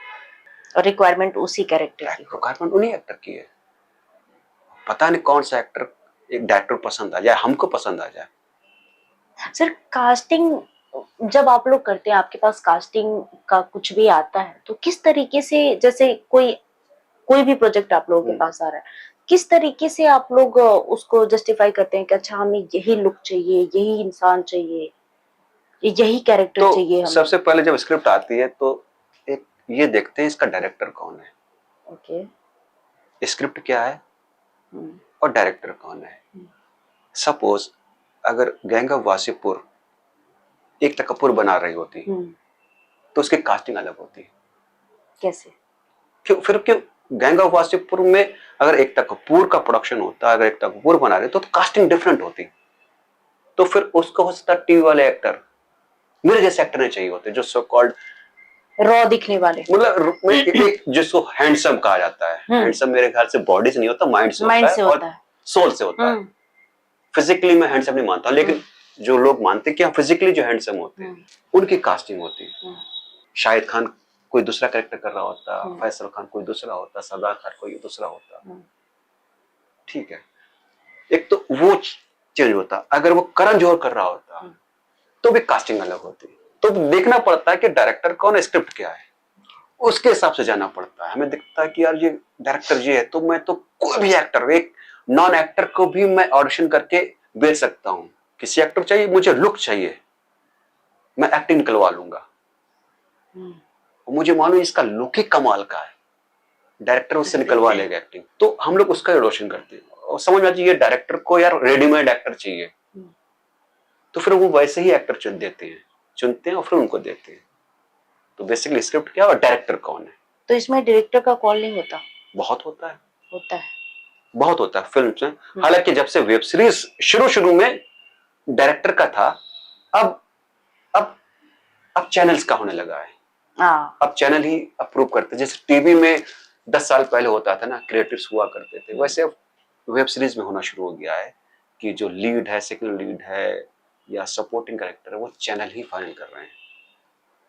और रिक्वायरमेंट उसी कैरेक्टर की, रिक्वायरमेंट उन्हीं एक्टर की है। पता नहीं कौन सा एक्टर एक डायरेक्टर पसंद आ जाए, हमको पसंद आ जाए। सर कास्टिंग जब आप लोग करते हैं, आपके पास कास्टिंग का कुछ भी आता है तो किस तरीके से, जैसे कोई भी प्रोजेक्ट आप लोगों के पास आ रहा है, किस तरीके से आप लोग उसको जस्टिफाई करते हैं कि अच्छा हमें यही लुक चाहिए, यही इंसान चाहिए, यही कैरेक्टर तो चाहिए हमें? सबसे पहले जब स्क्रिप्ट आती है तो एक ये देखते हैं इसका डायरेक्टर कौन है। ओके। स्क्रिप्ट क्या है और डायरेक्टर कौन है। सपोज अगर गैंग ऑफ वासेपुर एकता कपूर बना रही होती तो उसकी कास्टिंग अलग होती। कैसे? क्यों गैंग ऑफ वासेपुर में अगर एकता कपूर का प्रोडक्शन होता, अगर एकता कपूर बना रहे तो कास्टिंग डिफरेंट होती। तो फिर उसको हो सकता टीवी वाले एक्टर, मेरे जैसे एक्टर नहीं चाहिए होते, जो सो कॉल्ड रॉ दिखने वाले, मतलब जिसको हैंडसम कहा जाता है। हैंडसम मेरे ख्याल से बॉडी से नहीं होता, माइंड से होता है और सोल से होता है। फिजिकली मैं हैंडसम नहीं मानता, लेकिन जो लोग मानते हैं कि फिजिकली जो हैंडसम होते हैं उनकी कास्टिंग होती है। शाहिद खान कोई दूसरा कैरेक्टर कर रहा होता, फैसल खान कोई दूसरा होता, सरदार खान कोई दूसरा होता, ठीक है, एक तो वो चेंज होता। अगर वो करण जौहर कर रहा होता तो भी कास्टिंग अलग होती। तो देखना पड़ता है कि डायरेक्टर कौन है, स्क्रिप्ट क्या है, उसके हिसाब से जाना पड़ता है। हमें दिखता है कि यार ये डायरेक्टर ये है तो मैं तो कोई भी एक्टर, एक नॉन एक्टर को भी मैं ऑडिशन करके बेच सकता हूं। किसी एक्टर चाहिए, मुझे लुक चाहिए, मैं एक्टिंग निकलवा लूंगा। मुझे मालूम इसका लुक ही कमाल का है, डायरेक्टर उससे निकलवा लेगा एक्टिंग, तो हम लोग उसका ऑडिशन करते हैं और समझ में आती है डायरेक्टर को यार रेडीमेड एक्टर चाहिए, तो फिर वो वैसे ही एक्टर चुनते हैं और फिर उनको देते हैं। तो बेसिकली स्क्रिप्ट क्या और डायरेक्टर कौन है। तो इसमें डायरेक्टर का कॉल नहीं होता? बहुत होता है, बहुत होता है फिल्म में। हालांकि जब से वेब सीरीज शुरू में डायरेक्टर का था, अब अब अब चैनल्स का होने लगा है। अब चैनल ही अप्रूव करते, जैसे टीवी में 10 साल पहले होता था ना, क्रिएटिव्स हुआ करते थे, वैसे अब वेब सीरीज में होना शुरू हो गया है कि जो लीड है, सेकंड लीड है या सपोर्टिंग कैरेक्टर है, वो चैनल ही फाइनल कर रहे हैं,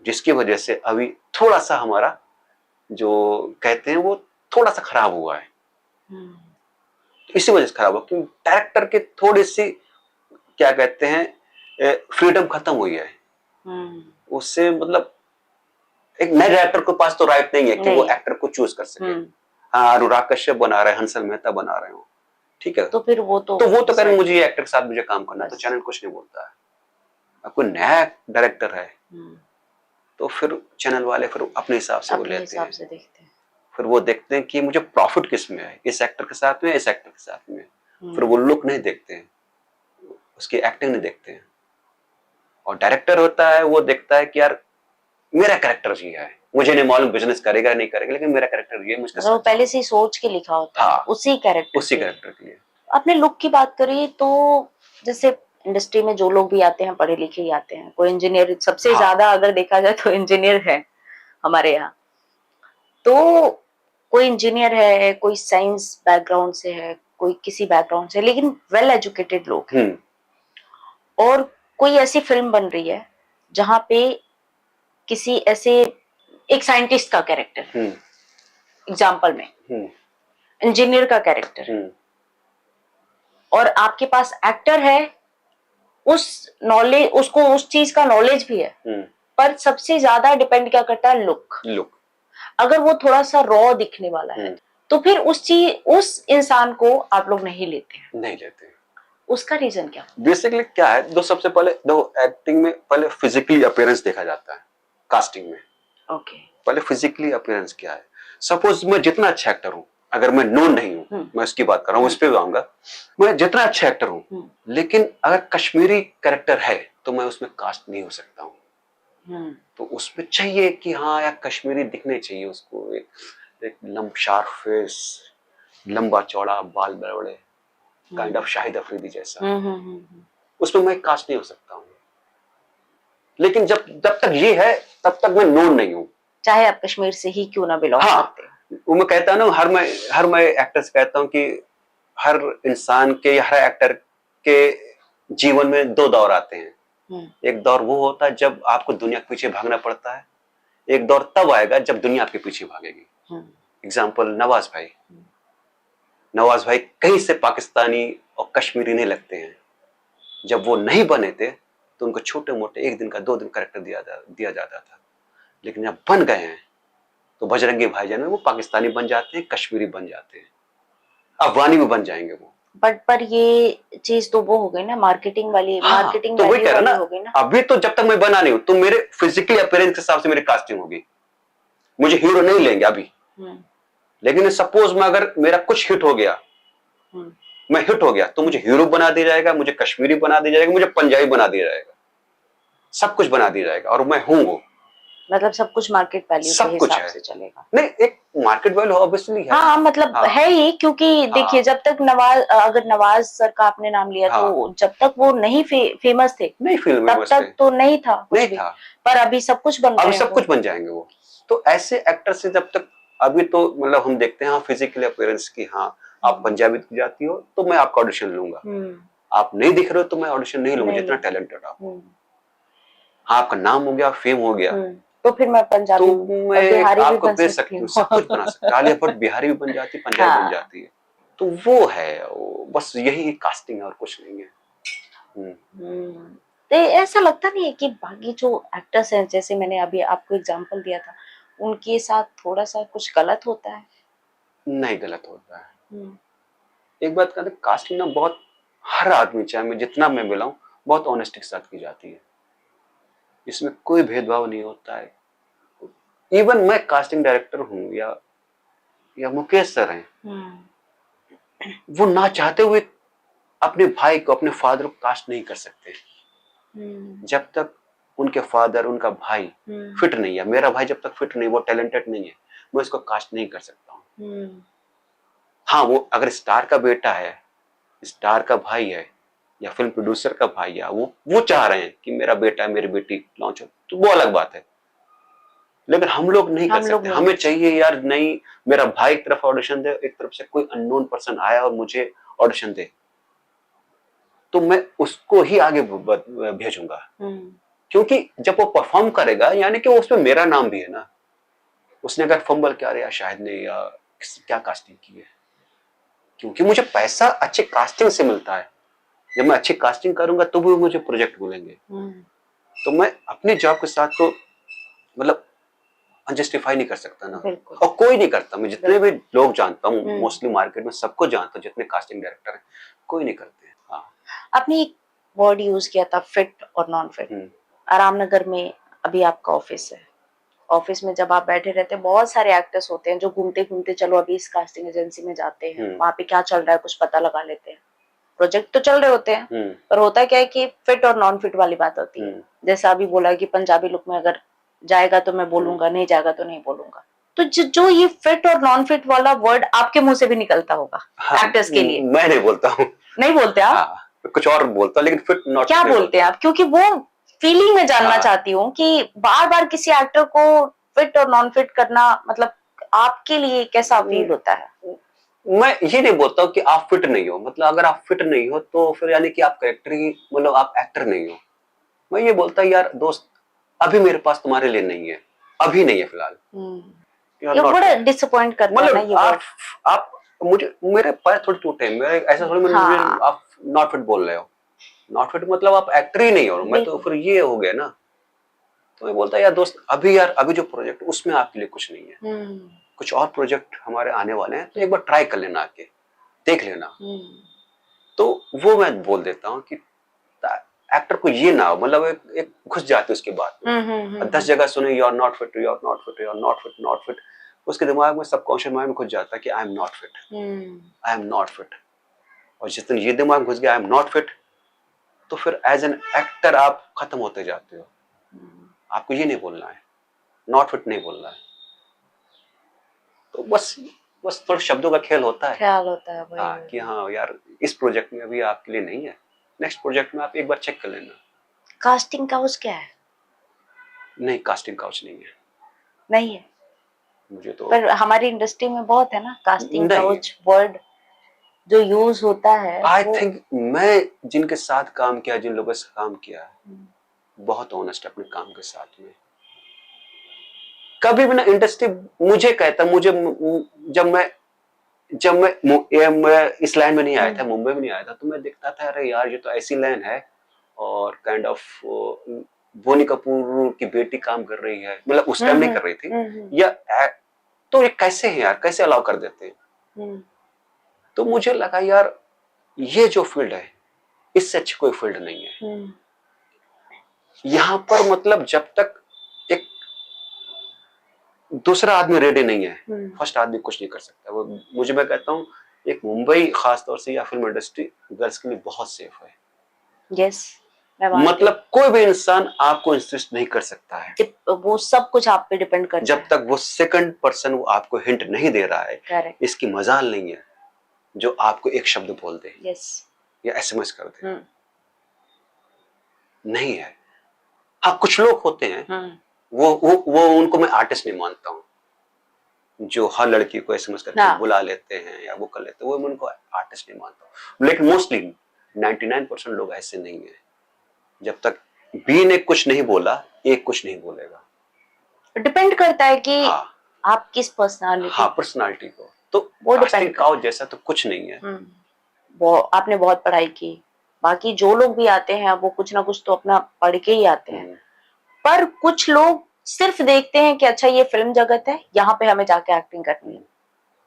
जिसकी वजह से अभी थोड़ा सा हमारा जो कहते हैं वो थोड़ा सा खराब हुआ है। इसी वजह से खराब हुआ क्योंकि डायरेक्टर के थोड़ी सी क्या कहते हैं फ्रीडम खत्म हुई है। उससे मतलब एक नए डायरेक्टर के पास तो राइट नहीं है कि वो एक्टर को चूज कर सके। हाँ, अनुराग कश्यप बना रहे हैं, हंसल मेहता बना रहे हो, ठीक है, तो फिर वो तो करें, मुझे एक्टर के साथ मुझे काम करना है, तो चैनल कुछ नहीं बोलता है। अब कोई नया डायरेक्टर है हम्म, तो फिर चैनल वाले फिर अपने हिसाब से वो अपने लेते हिसाब हैं, से देखते हैं। फिर वो देखते हैं कि मुझे प्रॉफिट किस में है, इस एक्टर के साथ में, इस एक्टर के साथ में। फिर वो हम्म, लुक नहीं देखते हैं, उसकी एक्टिंग नहीं देखते हैं। और डायरेक्टर होता है वो देखता है कि यार मेरा कैरेक्टर जी है, मुझे नहीं मालूम बिजनेस करेगा नहीं करेगा, लेकिन मेरा कैरेक्टर ये मुझके मतलब वो साथ पहले चलेगा। से ही सोच के लिखा होता है हाँ, उसी कैरेक्टर उसी के लिए। कैरेक्टर के लिए। आपने लुक की बात करी तो जैसे इंडस्ट्री में जो लोग भी आते हैं पढ़े लिखे ही आते हैं, कोई इंजीनियर सबसे हाँ, ज्यादा अगर देखा जाए तो इंजीनियर है हमारे यहाँ। तो कोई इंजीनियर है, कोई साइंस बैकग्राउंड से है, कोई किसी बैकग्राउंड से, लेकिन वेल एजुकेटेड लोग हैं। और कोई ऐसी फिल्म बन रही है जहां पे किसी ऐसे एक साइंटिस्ट का कैरेक्टर है, एग्जाम्पल में इंजीनियर का कैरेक्टर है, और आपके पास एक्टर है, उस नॉलेज, उसको उस चीज का नॉलेज भी है, पर सबसे ज्यादा डिपेंड क्या करता है, लुक। अगर वो थोड़ा सा रॉ दिखने वाला है तो फिर उस इंसान को आप लोग नहीं लेते हैं। नहीं लेते। उसका रीजन क्या? बेसिकली क्या है, दो सबसे पहले दो एक्टिंग में पहले फिजिकली अपीयरेंस देखा जाता है कास्टिंग में। ओके। पहले फिजिकली अपीयरेंस क्या है। सपोज मैं जितना अच्छा एक्टर हूं, अगर मैं नोन नहीं हूं, मैं उसकी बात कर रहा हूं, उस पर भी आऊंगा, मैं जितना अच्छा एक्टर हूं, लेकिन अगर कश्मीरी कैरेक्टर है तो मैं उसमें कास्ट नहीं हो सकता हूं। तो उसमें चाहिए कि हाँ यार कश्मीरी दिखने चाहिए उसको, एक शार्प फेस, लंबा चौड़ा बाल बड़े, काइंड ऑफ शाहिद अफरीदी जैसा, उसमें मैं कास्ट नहीं हो सकता हूँ। लेकिन जब जब तक ये है तब तक मैं नोन नहीं हूँ, चाहे आप कश्मीर से ही क्यों ना बिलोंग करते। वो मैं कहता हूँ ना, हर मैं एक्टर से कहता हूँ कि हर इंसान के या हर एक्टर के जीवन में दो दौर आते हैं। एक दौर वो होता है जब आपको दुनिया के पीछे भागना पड़ता है, एक दौर तब आएगा जब दुनिया आपके पीछे भागेगी। एग्जाम्पल नवाज भाई कहीं से पाकिस्तानी और कश्मीरी नहीं लगते हैं। जब वो नहीं बने थे तो उनको छोटे मोटे एक दिन का 2 दिन कैरेक्टर दिया जाता था, लेकिन जब बन गए हैं तो बजरंगी भाईजान में वो पाकिस्तानी बन जाते हैं, कश्मीरी बन जाते हैं, अफगानी भी बन जाएंगे वो। बट पर ये चीज तो वो हो गई ना, मार्केटिंग वाली, मार्केटिंग तो वही वैल्यू कह रहा वाली ना, हो गई ना। अभी तो जब तक मैं बना नहीं हूं तो मेरे फिजिकली अपीयरेंस के हिसाब से मेरी कास्टिंग होगी, मुझे हीरो नहीं लेंगे अभी। लेकिन सपोज में अगर मेरा कुछ हिट हो गया, मैं हिट हो गया, तो मुझे हीरो बना दिया जाएगा, मुझे कश्मीरी बना दिया जाएगा, मुझे पंजाबी बना दिया जाएगा, सब कुछ बना दिया जाएगा, और मैं हूं वो। मतलब सब कुछ मार्केट वैल्यू के सब कुछ हिसाब है, से चलेगा। नहीं एक मार्केट वैल्यू ऑब्वियसली है। हाँ मतलब है ही, क्योंकि देखिए जब तक अगर नवाज सर का आपने नाम लिया तो जब तक वो नहीं फेमस थे, नहीं फिल्म तब तक तो नहीं था कुछ नहीं भी, था। पर अभी सब कुछ बन अभी रहे सब कुछ बन जाएंगे वो। तो ऐसे एक्टर से जब तक, अभी तो मतलब हम देखते हैं हाँ फिजिकल अपीयरेंस की, हाँ आप पंजाबी दिख जाती हो तो मैं आपका ऑडिशन लूंगा, आप नहीं दिख रहे हो तो मैं ऑडिशन नहीं लूंगा, जितना टैलेंटेड आप। हाँ आपका नाम हो गया, फेम हो गया, तो फिर मैं पंजाबी तो मैं बिहारी भी आपको बन भेज सकती सकती हूँ। हूँ, सब कुछ बना सकती हूँ। आलिया भट्ट बिहारी भी बन जाती है, पंजाबी बन जाती है। तो वो है, बस यही कास्टिंग है और कुछ नहीं है। तो ऐसा लगता नहीं है कि बाकी जो एक्टर्स हैं, जैसे मैंने अभी आपको एग्जांपल दिया था, उनके साथ थोड़ा सा कुछ गलत होता है? नहीं गलत होता है। एक बात कहते हैं, कास्टिंग ना बहुत, हर आदमी चाहे मैं जितना मैं मिला हूँ, बहुत ऑनेस्टी के साथ की जाती है, इसमें कोई भेदभाव नहीं होता है। इवन मैं कास्टिंग डायरेक्टर हूँ या मुकेश सर हैं, वो ना चाहते हुए अपने भाई को, अपने फादर को कास्ट नहीं कर सकते जब तक उनके फादर, उनका भाई फिट नहीं है। मेरा भाई जब तक फिट नहीं, वो टैलेंटेड नहीं है, मैं इसको कास्ट नहीं कर सकता हूँ। हाँ वो अगर स्टार का बेटा है, स्टार का भाई है, या फिल्म प्रोड्यूसर का भाई है, वो चाह रहे हैं कि मेरा बेटा मेरी बेटी लॉन्च हो, तो वो अलग बात है। लेकिन हम लोग नहीं कर सकते, हमें चाहिए यार नहीं, मेरा भाई एक तरफ ऑडिशन दे, एक तरफ से कोई अननोन पर्सन आया और मुझे ऑडिशन दे, तो मैं उसको ही आगे भेजूंगा। क्योंकि जब वो परफॉर्म करेगा यानी कि उसमें मेरा नाम भी है ना। उसने अगर फंबल किया या शायद ने या क्या कास्टिंग की है, क्योंकि मुझे पैसा अच्छे कास्टिंग से मिलता है। जब मैं अच्छी कास्टिंग करूंगा तो भी मुझे प्रोजेक्ट मिलेंगे। तो मैं अपने जॉब के साथ तो मतलब अनजस्टिफाई नहीं कर सकता ना, और कोई नहीं करता। मैं जितने भी लोग जानता हूँ, मोस्टली मार्केट में सबको जानता हूँ, जितने कास्टिंग डायरेक्टर हैं, कोई नहीं करते। हाँ। आपने एक वर्ड यूज किया था, फिट और नॉन फिट। आराम नगर में अभी आपका ऑफिस है, ऑफिस में जब आप बैठे रहते हैं, बहुत सारे एक्टर्स होते हैं जो घूमते घूमते चलो अभी इस कास्टिंग एजेंसी में जाते हैं, वहां पे क्या चल रहा है कुछ पता लगा लेते हैं। प्रोजेक्ट तो चल रहे होते हैं, पर होता क्या है कि फिट और नॉन फिट वाली बात होती है। जैसा अभी बोला कि पंजाबी लुक में अगर जाएगा तो मैं बोलूंगा, नहीं जाएगा तो नहीं बोलूंगा। तो जो ये फिट और नॉन फिट वाला वर्ड आपके मुंह से भी निकलता होगा एक्टर्स के लिए। मैं नहीं बोलता हूँ। नहीं बोलते आप? हाँ, कुछ और बोलता हूँ, लेकिन फिट नॉट क्या बोलते हैं आप? क्योंकि वो फीलिंग में जानना चाहती हूँ कि बार बार किसी एक्टर को फिट और नॉन फिट करना, मतलब आपके लिए कैसा फील होता है? मैं ये नहीं बोलता हूँ कि आप फिट नहीं हो, मतलब अगर आप फिट नहीं हो तो फिर यानी कि आप कैरेक्टर ही, मतलब आप एक्टर नहीं हो। मैं ये बोलता हूँ यार दोस्त, अभी मेरे पास तुम्हारे लिए नहीं है, अभी नहीं है फिलहाल। ये बड़ा डिसअपॉइंट करता है ना ये मतलब आप मुझे, मेरे पैर थोड़ी टूटे, मेरे ऐसा थोड़ी मुझे आप नॉट फिट बोल रहे हो। नॉट फिट मतलब आप एक्टर ही नहीं हो, मैं तो फिर ये हो गया ना। तो मैं बोलता यार दोस्त, अभी जो प्रोजेक्ट उसमें आपके लिए कुछ नहीं है, कुछ और प्रोजेक्ट हमारे आने वाले हैं, तो एक बार ट्राई कर लेना, आके देख लेना। तो वो मैं बोल देता हूँ कि एक्टर को ये ना हो, मतलब एक घुस जाते उसके बाद 10 जगह सुने you are not fit, you are not fit, you are not fit, not fit, उसके दिमाग में सबकॉन्शियस माइंड में घुस जाता है कि I am not fit, I am not fit. और जिस दिन ये दिमाग घुस गया आई एम नॉट फिट, तो फिर एज एन एक्टर आप खत्म होते जाते हो। आपको ये नहीं बोलना है, नॉट फिट नहीं बोलना है। तो बस थोड़ा शब्दों का खेल होता है, ख्याल होता है भाई। हाँ कि हाँ यार इस प्रोजेक्ट में अभी आपके लिए नहीं है, नेक्स्ट प्रोजेक्ट में आप एक बार चेक कर लेना। कास्टिंग काउच क्या है? नहीं, कास्टिंग काउच नहीं है। नहीं है मुझे तो, पर हमारी इंडस्ट्री में बहुत है ना कास्टिंग काउच वर्ड जो यूज होता है। आई थिंक मैं जिनके साथ काम किया, जिन लोगों से काम किया, बहुत ऑनेस्ट अपने काम के साथ में। कभी भी ना इंडस्ट्री मुझे कहता, मुझे जब मैं इस लाइन में नहीं आया था, मुंबई में नहीं आया था, तो मैं देखता था अरे यार ये तो ऐसी लाइन है, और काइंड ऑफ बोनी कपूर की बेटी काम कर रही है, मतलब उस टाइम नहीं कर रही थी, या तो ये कैसे है यार, कैसे अलाउ कर देते हैं। तो मुझे लगा यार ये जो फील्ड है इससे अच्छी कोई फील्ड नहीं है। यहाँ पर मतलब जब तक एक दूसरा आदमी रेडी नहीं है, फर्स्ट आदमी कुछ नहीं कर सकता। वो मुझे, मैं कहता हूँ एक मुंबई खासतौर से या फिल्म इंडस्ट्री गर्ल्स के लिए बहुत सेफ है। यस, मतलब कोई भी इंसान आपको इंसिस्ट नहीं कर सकता है, वो सब कुछ आप पे डिपेंड करता है। जब तक वो सेकंड पर्सन वो आपको हिंट नहीं दे रहा है। Correct. इसकी मजाल नहीं है जो आपको एक शब्द बोल दे, yes. या एसएमएस कर दे, नहीं है। हाँ कुछ लोग होते हैं, वो उनको मैं आर्टिस्ट नहीं मानता हूँ, जो हर लड़की को एसएमएस करके बुला लेते हैं या वो कर लेते हैं, वो मैं उनको आर्टिस्ट नहीं मानता हूँ। लेकिन मोस्टली 99% लोग ऐसे नहीं है। जब तक बी ने कुछ नहीं बोला, एक कुछ नहीं बोलेगा। डिपेंड करता है कि आप किस पर्सनालिटी, पर्सनालिटी को, तो वो कास्टिंग काउच जैसा तो कुछ नहीं है। वो आपने बहुत पढ़ाई की, बाकी जो लोग भी आते हैं वो कुछ ना कुछ तो अपना पढ़ के ही आते हैं। पर कुछ लोग सिर्फ देखते हैं कि अच्छा ये फिल्म जगत है, यहाँ पे हमें जाके एक्टिंग करनी है,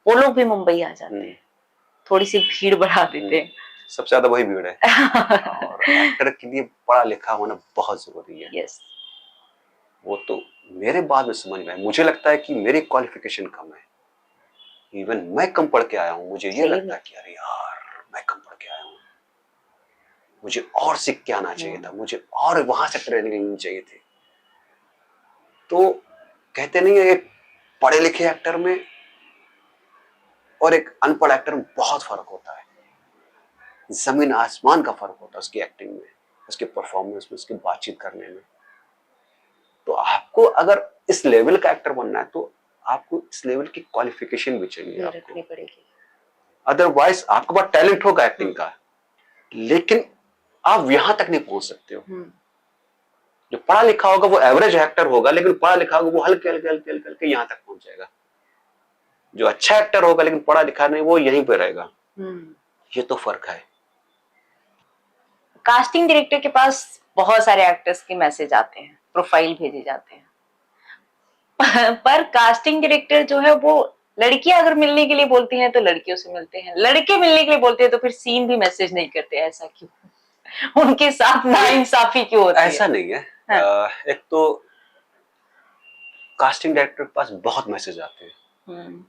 वो लोग भी मुंबई आ जाते हैं, थोड़ी सी भीड़ बढ़ा देते हैं। सबसे ज्यादा वही भीड़ है। और एक्टर के लिए पढ़ा लिखा होना बहुत जरूरी है। yes. वो तो मेरे बाद में समझ में आया, मुझे लगता है कि मेरी क्वालिफिकेशन कम है, इवन मैं कम पढ़ के आया हूँ। मुझे ये लगता है कि अरे यार मैं कम पढ़ के आया हूँ, मुझे और सीख के आना चाहिए था, मुझे और वहां से ट्रेनिंग लेनी चाहिए थी। तो कहते नहीं है एक पढ़े लिखे एक्टर में और एक अनपढ़ एक्टर में बहुत फर्क होता है, जमीन आसमान का फर्क होता है उसकी एक्टिंग में, उसके परफॉर्मेंस में, उसकी बातचीत करने में। तो आपको अगर इस लेवल का एक्टर बनना है तो आपको इस लेवल की क्वालिफिकेशन भी चाहिए आपको, पड़ेगी। अदरवाइज आपके पास टैलेंट होगा एक्टिंग का, लेकिन आप यहां तक नहीं पहुंच सकते हो। जो पढ़ा लिखा होगा वो एवरेज एक्टर होगा, लेकिन पढ़ा लिखा होगा वो हल्के हल्के हल्के हल्के हल्के यहां तक पहुंच जाएगा। जो अच्छा एक्टर होगा लेकिन पढ़ा लिखा नहीं, वो यहीं पे रहेगा। ये तो फर्क है। कास्टिंग डायरेक्टर के पास बहुत सारे एक्टर्स के मैसेज आते हैं, प्रोफाइल भेजे जाते हैं, पर कास्टिंग डायरेक्टर जो है वो लड़कियां अगर मिलने के लिए बोलती हैं तो लड़कियों से मिलते हैं, लड़के मिलने के लिए बोलते हैं तो फिर सीन भी मैसेज नहीं करते, ऐसा क्यों? उनके साथ नाइंसाफी क्यों होती है? ऐसा नहीं है। हाँ। एक तो कास्टिंग डायरेक्टर के पास बहुत मैसेज आते हैं।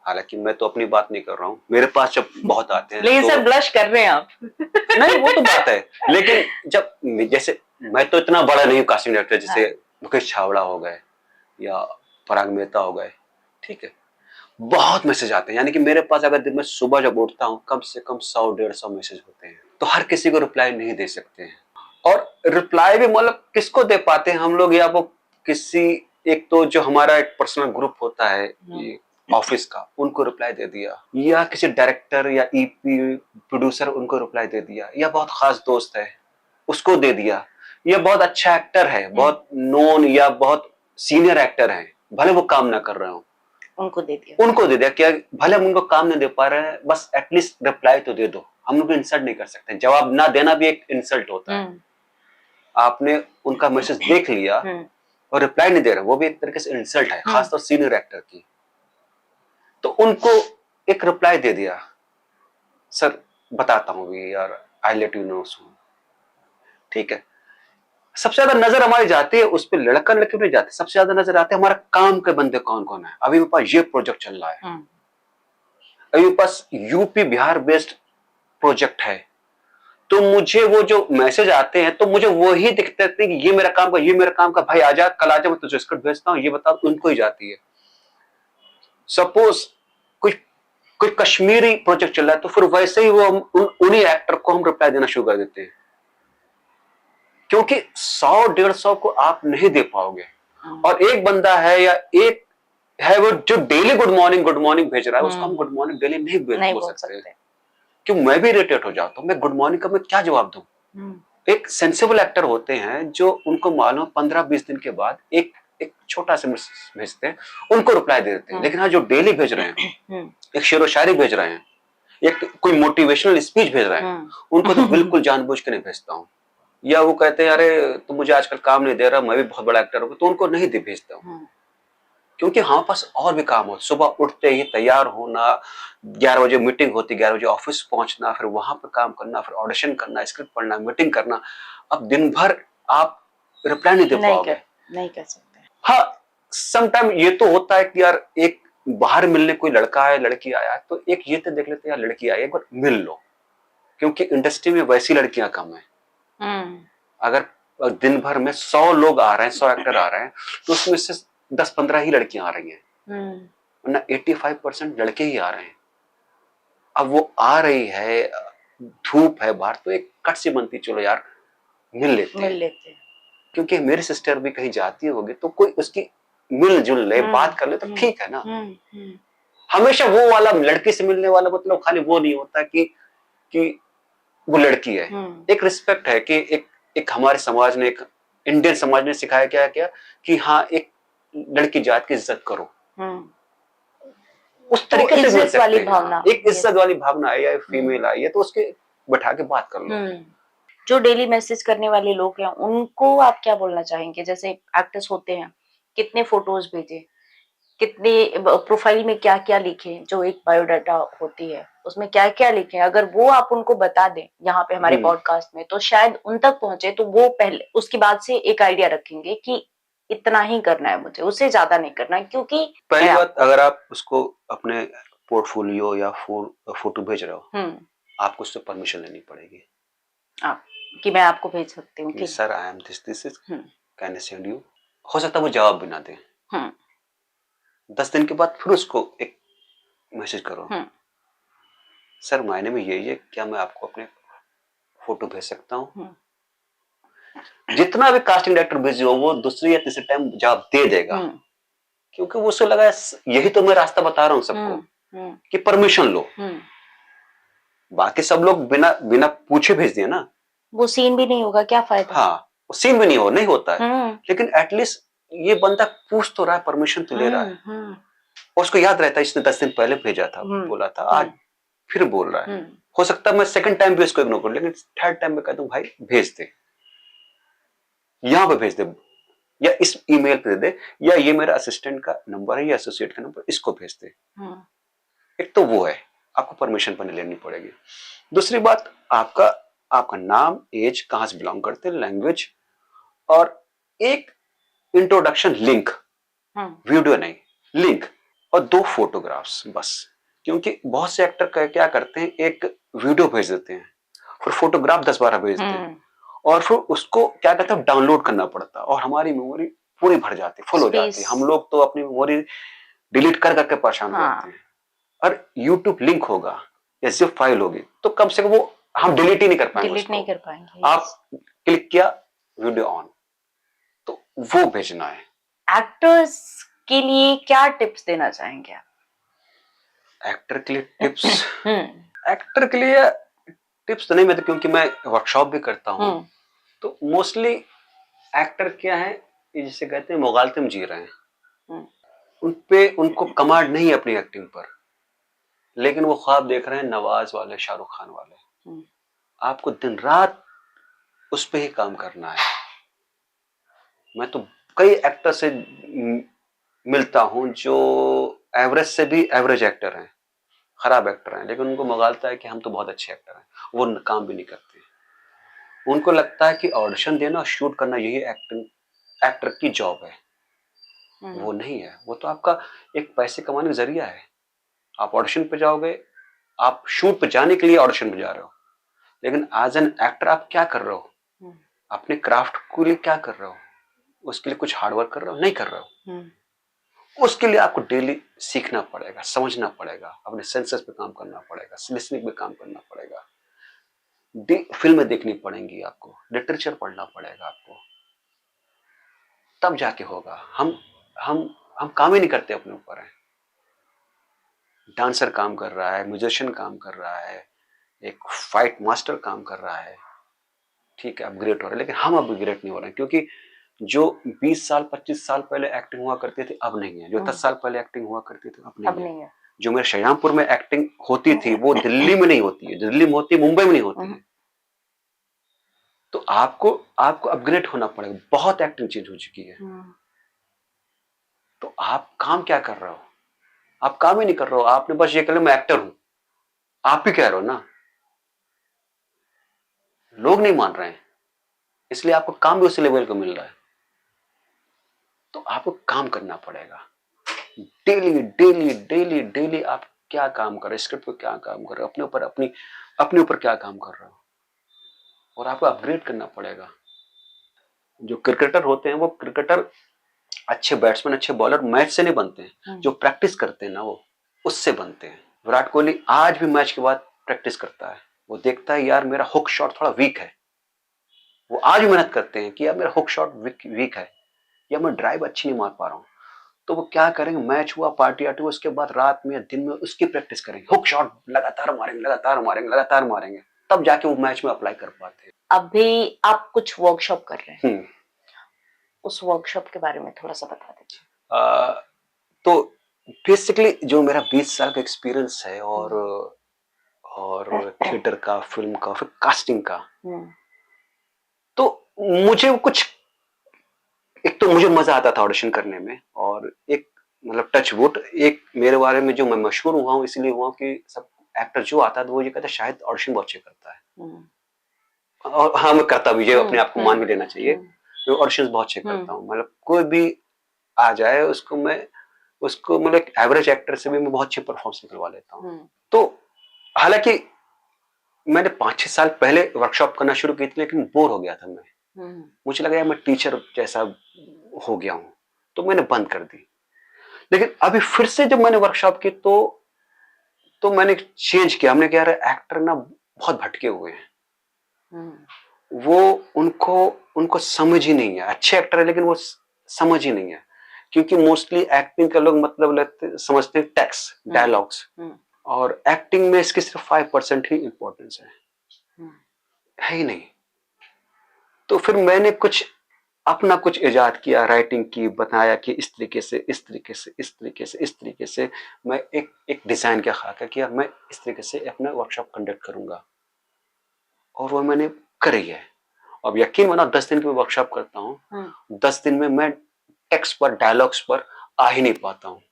हालांकि मैं तो अपनी बात नहीं कर रहा हूँ, मेरे पास जब बहुत आते हैं लेकिन तो सर ब्लश कर रहे हैं आप। नहीं, वो तो बात है। लेकिन जब जैसे मैं तो इतना बड़ा नहीं हूँ कास्टिंग डायरेक्टर, जैसे मुकेश छावड़ा हो गए या पराग मेहता हो गए, ठीक है, बहुत मैसेज आते हैं। यानी कि मेरे पास अगर दिन में सुबह जब उठता हूँ कम से कम 100-150 मैसेज होते हैं, तो हर किसी को रिप्लाई नहीं दे सकते हैं। और रिप्लाई भी मतलब किसको दे पाते हैं हम लोग, या वो किसी, एक तो जो हमारा एक पर्सनल ग्रुप होता है ऑफिस का, उनको रिप्लाई दे दिया, या किसी डायरेक्टर या ईपी प्रोड्यूसर उनको रिप्लाई दे दिया, या बहुत खास दोस्त है उसको दे दिया, या बहुत अच्छा एक्टर है, बहुत नोन या बहुत सीनियर एक्टर है, भले वो काम ना कर रहे हो, उनको दे दिया। उनको दे दिया। क्या भले हम उनको काम नहीं दे पा रहे हैं, बस एटलीस्ट रिप्लाई तो दे दो। हम लोग इंसल्ट नहीं कर सकते, जवाब ना देना भी एक इंसल्ट होता है। आपने उनका मैसेज देख लिया और रिप्लाई नहीं दे रहे, वो भी एक तरीके से इंसल्ट है, खासतौर सीनियर एक्टर की। तो उनको एक रिप्लाई दे दिया, सर बताता हूँ भी यार, I let you know soon, ठीक है। सबसे ज्यादा नजर हमारी जाती है उस पर, लड़का लड़की नहीं जाती, सबसे ज्यादा नजर आते हैं हमारा काम के बंदे कौन कौन है। अभी मेरे पास ये प्रोजेक्ट चल रहा है, अभी मेरे पास यूपी बिहार बेस्ड प्रोजेक्ट है, तो मुझे वो जो मैसेज आते हैं तो मुझे वो ही दिखते हैं कि ये मेरा काम का, ये मेरा काम का, भाई आजा कल आजा, मैं तुझे स्क्रिप्ट भेजता हूँ, ये बता, उनको ही जाती है। सपोज कोई कोई कश्मीरी प्रोजेक्ट चल रहा है, तो फिर वैसे ही वो उन्हीं एक्टर को हम रिप्लाई देना शुरू कर देते हैं, क्योंकि 100-150 को आप नहीं दे पाओगे। और एक बंदा है या एक है वो जो डेली गुड मॉर्निंग भेज रहा है, उसको हम गुड मॉर्निंग डेली नहीं बोल सकते, क्यों मैं भी इरिटेट हो जाता हूँ। मैं गुड मॉर्निंग का मैं क्या जवाब दूं। एक सेंसिबल एक्टर होते हैं जो उनको मालूम 15-20 दिन के बाद एक एक छोटा सा मैसेज भेजते हैं, उनको रिप्लाई दे देते हैं। लेकिन हाँ, जो डेली भेज रहे हैं, एक शेरो शायरी भेज रहे हैं, एक कोई मोटिवेशनल स्पीच भेज रहे हैं, उनको तो बिल्कुल जानबूझ के नहीं भेजता हूँ। या वो कहते हैं अरे तुम मुझे आजकल काम नहीं दे रहा, मैं भी बहुत बड़ा एक्टर हूँ, तो उनको नहीं दे भेजता हूँ, क्योंकि हमारे पास और भी काम हो। सुबह उठते ही तैयार होना, 11 बजे मीटिंग होती, 11 बजे ऑफिस पहुंचना, फिर वहां पर काम करना, फिर ऑडिशन करना, स्क्रिप्ट पढ़ना, मीटिंग करना। अब दिन भर आप रिप्लाई नहीं दे पाओगे, नहीं कर सकते। हाँ, समटाइम ये तो होता है कि यार एक बाहर मिलने कोई लड़का है लड़की आया, तो एक ये तो देख लेते हैं यार लड़की आई, एक बार मिल लो, क्योंकि इंडस्ट्री में वैसी लड़कियां कम है। अगर दिन भर में 100 लोग आ रहे हैं, 100 एक्टर आ रहे हैं, तो उसमें से 10-15 ही लड़कियां आ रही हैं, वरना 85% लड़के ही आ रहे हैं। अब वो आ रही है, धूप है बाहर, तो एक कट सी बनती, चलो यार मिल लेते हैं। क्योंकि मेरी सिस्टर भी कहीं जाती होगी, तो कोई उसकी मिलजुल ले, बात कर ले, तो ठीक है ना। हमेशा वो वाला लड़की से मिलने वाला मतलब खाली वो नहीं होता कि वो लड़की है। एक रिस्पेक्ट है कि एक हमारे समाज ने, एक इंडियन समाज ने सिखाया क्या कि हाँ, एक लड़की जात की इज्जत करो। उस तरीके से इज्जत वाली भावना, एक इज्जत वाली भावना है, या फीमेल आई है तो उसके बैठा के बात कर लो। जो डेली मैसेज करने वाले लोग हैं उनको आप क्या बोलना चाहेंगे? जैसे एक्टर्स होते हैं, कितने फोटोज भेजे, कितने प्रोफाइल में क्या क्या लिखे, जो एक बायोडाटा होती है उसमें क्या क्या लिखे, अगर वो आप उनको बता दें यहाँ पे हमारे पॉडकास्ट में, तो शायद उन तक पहुंचे, तो वो पहले उसके बाद से एक आइडिया रखेंगे कि इतना ही करना है मुझे, उससे ज्यादा नहीं करना है। क्योंकि पहली बात, अगर आप उसको अपने पोर्टफोलियो या फोटो भेज रहे हो, आपको उससे परमिशन लेनी पड़ेगी कि मैं आपको भेज सकती हूँ, sir I am this is can I send you. हो सकता है वो जवाब भी ना दे, 10 दिन के बाद फिर उसको एक मैसेज करो, सर मायने में यही है, क्या मैं आपको अपने फोटो भेज सकता हूँ। जितना भी कास्टिंग डायरेक्टर बिजी हो, वो दूसरी या तीसरी टाइम जवाब दे देगा, क्योंकि वो उसको लगा यही तो मैं रास्ता बता रहा हूँ सबको कि परमिशन लो। बाकी सब लोग बिना बिना पूछे भेज दिए ना, वो सीन भी नहीं होगा, क्या फायदा। हाँ, वो सीन भी नहीं होता है, लेकिन एटलीस्ट ये बंदा पूछ तो रहा है, परमिशन तो ले रहा है, उसको याद रहता है इसने 10 दिन पहले भेजा था, बोला था, आज फिर बोल रहा है। हो सकता है मैं सेकंड टाइम भी इसको इग्नोर करूं, लेकिन थर्ड टाइम में कहता हूं भाई भेज दे, यहां पे भेज दे, या इस ईमेल पे दे दे, या ये मेरा असिस्टेंट का नंबर है या एसोसिएट का नंबर, इसको भेज दे। एक तो वो है, आपको परमिशन पर लेनी पड़ेगी। दूसरी बात, आपका आपका नाम, एज, कहां से बिलोंग करते हैं, लैंग्वेज, और एक इंट्रोडक्शन लिंक, वीडियो नहीं, लिंक, और 2 फोटोग्राफ्स बस। क्योंकि बहुत से एक्टर क्या करते हैं, एक वीडियो भेज देते हैं, फिर फोटोग्राफ 10-12 भेजते हैं, और फिर उसको क्या कहते हैं, डाउनलोड करना पड़ता है, और हमारी मेमोरी पूरी भर जाती, फुल हो जाती है। हम लोग तो अपनी मेमोरी डिलीट कर करके परेशान हो जाते हैं। और यूट्यूब लिंक होगा या जिप फाइल होगी तो कम से कम वो हम डिलीट ही नहीं कर पाएंगे, डिलीट नहीं कर पाएंगे। आप क्लिक किया, वीडियो ऑन, तो वो भेजना है। एक्टर्स के लिए क्या टिप्स देना चाहेंगे आप? एक्टर के लिए टिप्स एक्टर के लिए टिप्स तो नहीं, मैं तो क्योंकि मैं वर्कशॉप भी करता हूँ, तो मोस्टली एक्टर क्या है, जिसे कहते हैं मुगालते में जी रहे हैं, उनको कमांड नहीं है अपनी एक्टिंग पर, लेकिन वो ख्वाब देख रहे हैं नवाज वाले, शाहरुख खान वाले। आपको दिन रात उस पे ही काम करना है। मैं तो कई एक्टर से मिलता हूं जो एवरेज से भी एवरेज एक्टर हैं, खराब एक्टर हैं, लेकिन उनको मगालता है कि हम तो बहुत अच्छे एक्टर हैं, वो काम भी नहीं करते। उनको लगता है कि ऑडिशन देना और शूट करना यही एक्टर की जॉब है। वो नहीं है, वो तो आपका एक पैसे कमाने का जरिया है। आप ऑडिशन पे जाओगे, आप शूट पे जाने के लिए ऑडिशन पे जा रहे हो, लेकिन एज एन एक्टर आप क्या कर रहे हो, अपने क्राफ्ट के लिए क्या कर रहे हो, उसके लिए कुछ हार्डवर्क कर रहे हो, नहीं कर रहे हो। उसके लिए आपको डेली सीखना पड़ेगा, समझना पड़ेगा, अपने सेंसेस पे काम करना पड़ेगा, लिसनिंग पे काम करना पड़ेगा, फिल्में देखनी पड़ेंगी आपको, लिटरेचर पढ़ना पड़ेगा आपको, तब जाके होगा। हम काम ही नहीं करते अपने ऊपर है। डांसर काम कर रहा है, म्यूजिशियन काम कर रहा है, एक फाइट मास्टर काम कर रहा है, ठीक है, अपग्रेड हो रहा है, लेकिन हम अपग्रेड नहीं हो रहे हैं, क्योंकि जो 20 साल 25 साल पहले एक्टिंग हुआ करती थी अब नहीं है, जो 10 साल पहले एक्टिंग हुआ करती थी अब नहीं है। जो मेरे श्रीरामपुर में एक्टिंग होती थी वो दिल्ली में नहीं होती है, दिल्ली में होती है, मुंबई में नहीं होती है। तो आपको अपग्रेड होना पड़ेगा, बहुत एक्टिंग चेंज हो चुकी है। तो आप काम क्या कर रहे हो, आप काम ही नहीं कर रहे हो, आपने बस ये कह लिया मैं एक्टर हूं, आप ही कह रहे हो ना, लोग नहीं मान रहे हैं, इसलिए आपको काम भी उसी लेवल का मिल रहा है। तो आपको काम करना पड़ेगा, डेली डेली डेली डेली आप क्या काम कर रहे हो, स्क्रिप्ट पे क्या काम कर रहे हो, अपने ऊपर क्या काम कर रहे हो, और आपको अपग्रेड करना पड़ेगा। जो क्रिकेटर होते हैं वो क्रिकेटर अच्छे बैट्समैन, अच्छे बॉलर मैच से नहीं बनते हैं, जो प्रैक्टिस करते हैं ना वो उससे बनते हैं। विराट कोहली आज भी मैच के बाद प्रैक्टिस करता है, वो देखता है यार मेरा हुक शॉट थोड़ा वीक है, वो आज भी मेहनत करते हैं कि यार मेरा हुक शॉट वीक है, या मैं ड्राइव अच्छी नहीं मार पा रहा हूं, तो वो क्या करेंगे, मैच हुआ, पार्टी आटी हुआ, उसके बाद रात में या दिन में उसकी प्रैक्टिस करेंगे, हुक शॉट लगातार मारेंगे लगातार मारेंगे लगातार मारेंगे, तब जाके वो मैच में अप्लाई कर पाते हैं। अभी आप कुछ वर्कशॉप कर रहे हैं, उस वर्कशॉप के बारे में थोड़ा सा बता दीजिए। तो बेसिकली जो मेरा 20 साल का एक्सपीरियंस है, और थिएटर का, फिल्म का, फिर कास्टिंग का, तो मुझे कुछ, एक तो मुझे मजा आता था ऑडिशन करने में, और एक मतलब टच वुड, एक मेरे बारे में जो मैं मशहूर हुआ हूँ इसलिए हुआ कि सब एक्टर जो आता है तो वो ये कहता है शायद ऑडिशन बहुत अच्छे करता है, और हाँ मैं करता भी, ये अपने आप को मान भी लेना चाहिए, मैं ऑडिशन बहुत अच्छे करता हूँ, मतलब कोई भी आ जाए उसको मतलब एवरेज एक्टर से भी मैं बहुत अच्छे परफॉर्मेंस निकलवा लेता हूँ। तो हालांकि मैंने 5-6 साल पहले वर्कशॉप करना शुरू की थी, लेकिन बोर हो गया था मैं, मुझे लगा यार मैं टीचर जैसा हो गया हूं, तो मैंने बंद कर दी। लेकिन अभी फिर से जब मैंने वर्कशॉप की तो मैंने चेंज किया, हमने कहा एक्टर ना बहुत भटके हुए हैं, वो उनको समझ ही नहीं है, अच्छे एक्टर है लेकिन वो समझ ही नहीं है, क्योंकि मोस्टली एक्टिंग का लोग मतलब समझते हैं टेक्स्ट, डायलॉग्स, और एक्टिंग में इसकी सिर्फ 5% ही इंपॉर्टेंस है ही नहीं। तो फिर मैंने अपना कुछ इजाद किया, राइटिंग की, बताया कि इस तरीके से इस तरीके से इस तरीके से इस तरीके से मैं एक डिजाइन का खाका किया, मैं इस तरीके से अपना वर्कशॉप कंडक्ट करूंगा, और वो मैंने करी है। अब यकीन मानो 10 दिन की वर्कशॉप करता हूँ, 10 दिन में मैं टेक्स्ट पर, डायलॉग्स पर आ ही नहीं पाता हूँ।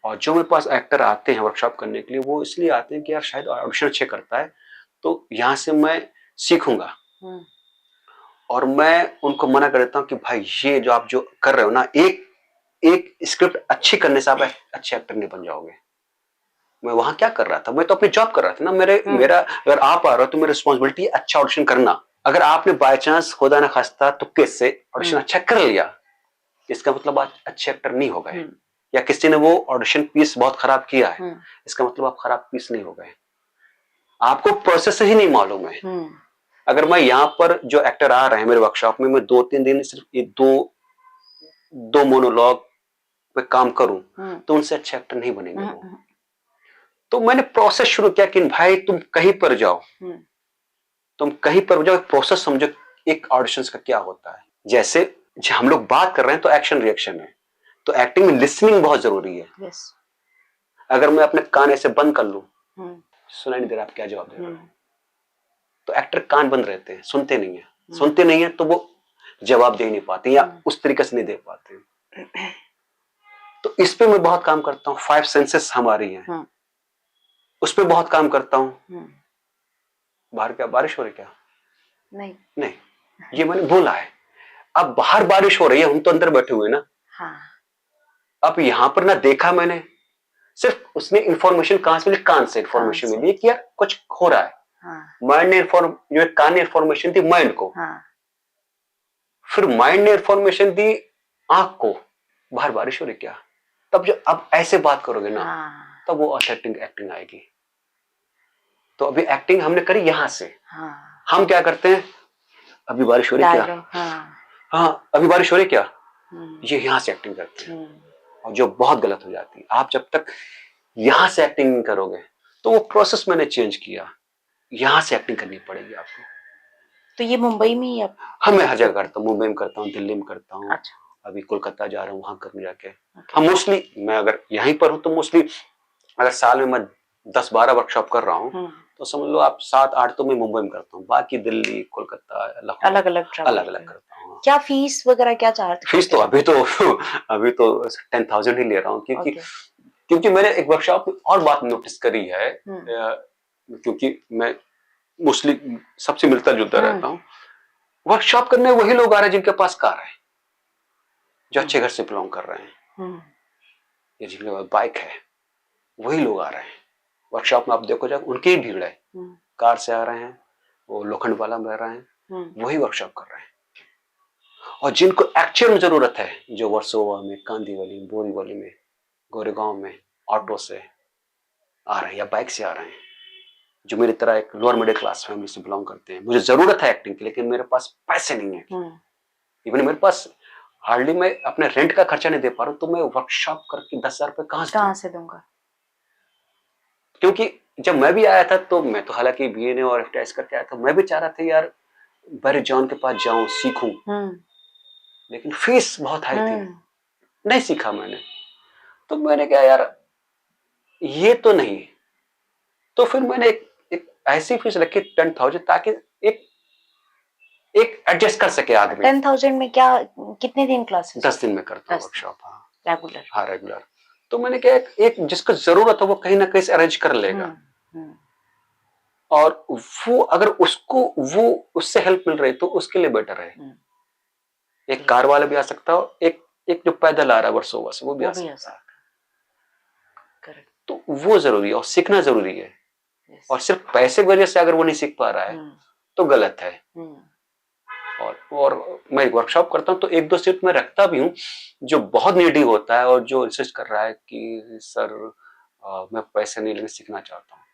और जो मेरे पास एक्टर आते हैं वर्कशॉप करने के लिए, वो इसलिए आते हैं कि यार शायद ऑडिशन अच्छे करता है, तो यहाँ से मैं सीखूंगा। और मैं उनको मना कर देता हूँ कि भाई ये जो आप जो कर रहे हो ना, एक एक स्क्रिप्ट अच्छी करने से आप अच्छे एक्टर नहीं बन जाओगे। मैं वहां क्या कर रहा था, मैं तो अपनी जॉब कर रहा था ना। मेरा अगर आप आ रहे हो तो मेरी रिस्पॉन्सिबिलिटी है अच्छा ऑडिशन करना। अगर आपने बाय चांस खुदा ना खास्ता तुक्के से ऑडिशन अच्छा कर लिया, इसका मतलब आप अच्छे एक्टर नहीं हो गए, या किसी ने वो ऑडिशन पीस बहुत खराब किया है, इसका मतलब आप खराब पीस नहीं हो गए। आपको प्रोसेस ही नहीं मालूम है। अगर मैं यहाँ पर जो एक्टर आ रहे हैं मेरे वर्कशॉप में, मैं 2-3 दिन सिर्फ ये दो मोनोलॉग पे काम करूं तो उनसे अच्छे एक्टर नहीं बनेंगे वो। तो मैंने प्रोसेस शुरू किया कि भाई तुम कहीं पर जाओ, तुम कहीं पर जाओ, प्रोसेस समझो एक ऑडिशंस का क्या होता है। जैसे हम लोग बात कर रहे हैं तो एक्शन रिएक्शन है, तो एक्टिंग में लिसनिंग बहुत जरूरी है। yes. अगर मैं अपने कान ऐसे बंद कर लूं, सुनाई नहीं दे रहा आप क्या जवाब दे रहे हो, तो एक्टर कान बंद रहते हैं, सुनते नहीं है। सुनते नहीं है तो वो जवाब दे नहीं पाते या उस तरीके से नहीं दे पाते। तो इस पे मैं बहुत काम करता हूँ। 5 सेंसेस हमारी हैं, उस पे बहुत काम करता हूँ। बाहर क्या बारिश हो रही क्या? नहीं, ये मैंने बोला है। अब बाहर बारिश हो रही है, हम तो अंदर बैठे हुए ना। हाँ। अब यहां पर ना देखा मैंने, सिर्फ उसने इंफॉर्मेशन कहां से मिली, कान से इंफॉर्मेशन मिली कि यार कुछ हो रहा है। हाँ। माइंड ने जो कान ने इंफॉर्मेशन दी माइंड को। हाँ। फिर माइंड ने इंफॉर्मेशन दी आंख को, बाहर बारिश हो रही क्या। तब जो अब ऐसे बात करोगे ना, हाँ। तब वो ऑथेंटिक एक्टिंग आएगी। तो अभी एक्टिंग हमने करी यहां से। हाँ। हम क्या करते हैं, अभी बारिश हो रही क्या? हाँ, अभी बारिश हो रही क्या, ये यहां से एक्टिंग करते हैं, और जो बहुत गलत हो जाती है। आप जब तक यहां से एक्टिंग नहीं करोगे, तो वो प्रोसेस मैंने चेंज किया, यहां से एक्टिंग करनी पड़ेगी आपको। तो ये मुंबई में ही आप? हाँ, मैं हर जगह करता हूँ, मुंबई में करता हूँ, दिल्ली में करता हूँ। अच्छा। अभी कोलकाता जा रहा हूँ, वहां करने जाके। हम मोस्टली, मैं अगर यहीं पर हूँ तो मोस्टली अगर साल में मैं 10-12 वर्कशॉप कर रहा हूँ, तो समझ लो आप 7-8 तो मैं मुंबई में करता हूँ, बाकी दिल्ली, कोलकाता, लखनऊ अलग अलग करता हूँ। क्या फीस वगैरह क्या चार्ज? फीस तो अभी तो 10,000 ही ले रहा हूँ, क्योंकि मैंने एक वर्कशॉप में और बात नोटिस करी है, क्योंकि मैं मोस्टली सबसे मिलता जुलता रहता हूँ। वर्कशॉप करने वही लोग आ रहे हैं जिनके पास कार है, जो अच्छे घर से बिलोंग कर रहे हैं, या जिनके पास बाइक है, वही लोग आ रहे हैं वर्कशॉप में। आप देखो जब उनकी ही भीड़ है, कार से आ रहे हैं, वो लोखंड वाला में रह रहे हैं, वही वर्कशॉप कर रहे हैं। और जिनको एक्चुअल में जरूरत है, जो वर्सोवा में, कांदीवली, बोरीवली में, गोरेगांव में ऑटो से आ रहे हैं या बाइक से आ रहे हैं, जो मेरी तरह एक लोअर मिडिल क्लास फैमिली से बिलोंग करते हैं, मुझे जरूरत है एक्टिंग की, लेकिन मेरे पास पैसे नहीं है। इवन मेरे पास हार्डली, मैं अपने रेंट का खर्चा नहीं दे पा रहा हूं, तो मैं वर्कशॉप करके 10,000 रुपए कहां से दूंगा? क्योंकि जब मैं भी आया था, तो मैं तो हालांकि बीए और एफटीआई करके आया था, मैं भी चाह रहा था यार बड़े जॉन के पास जाऊं, सीखूं, लेकिन फीस बहुत हाई थी, नहीं सीखा मैंने। तो मैंने कहा यार ये तो नहीं, तो फिर मैंने एक ऐसी फीस रखी 10,000, ताकि एक एडजस्ट कर सके आदमी। 10,000 में क्या, कितने दिन क्लासेस? 10 दिन में करता हूँ वर्कशॉप। हाँ, रेगुलर? हाँ, रेगुलर। तो मैंने कहा एक जिसको जरूरत है वो कहीं ना कहीं से अरेंज कर लेगा, और वो अगर उसको वो उससे हेल्प मिल रही तो उसके लिए बेटर है। एक कार वाला भी आ सकता है, एक जो पैदल आ रहा है वर्सोवा से, वो भी आ सकता है। तो वो जरूरी है, और सीखना जरूरी है। और सिर्फ पैसे की वजह से अगर वो नहीं सीख पा रहा है तो गलत है। और मैं वर्कशॉप करता हूँ तो 1-2 सीट में रखता भी हूँ, जो बहुत नीडी होता है और जो इंसिस्ट कर रहा है कि सर मैं पैसे नहीं लेके सीखना चाहता हूँ,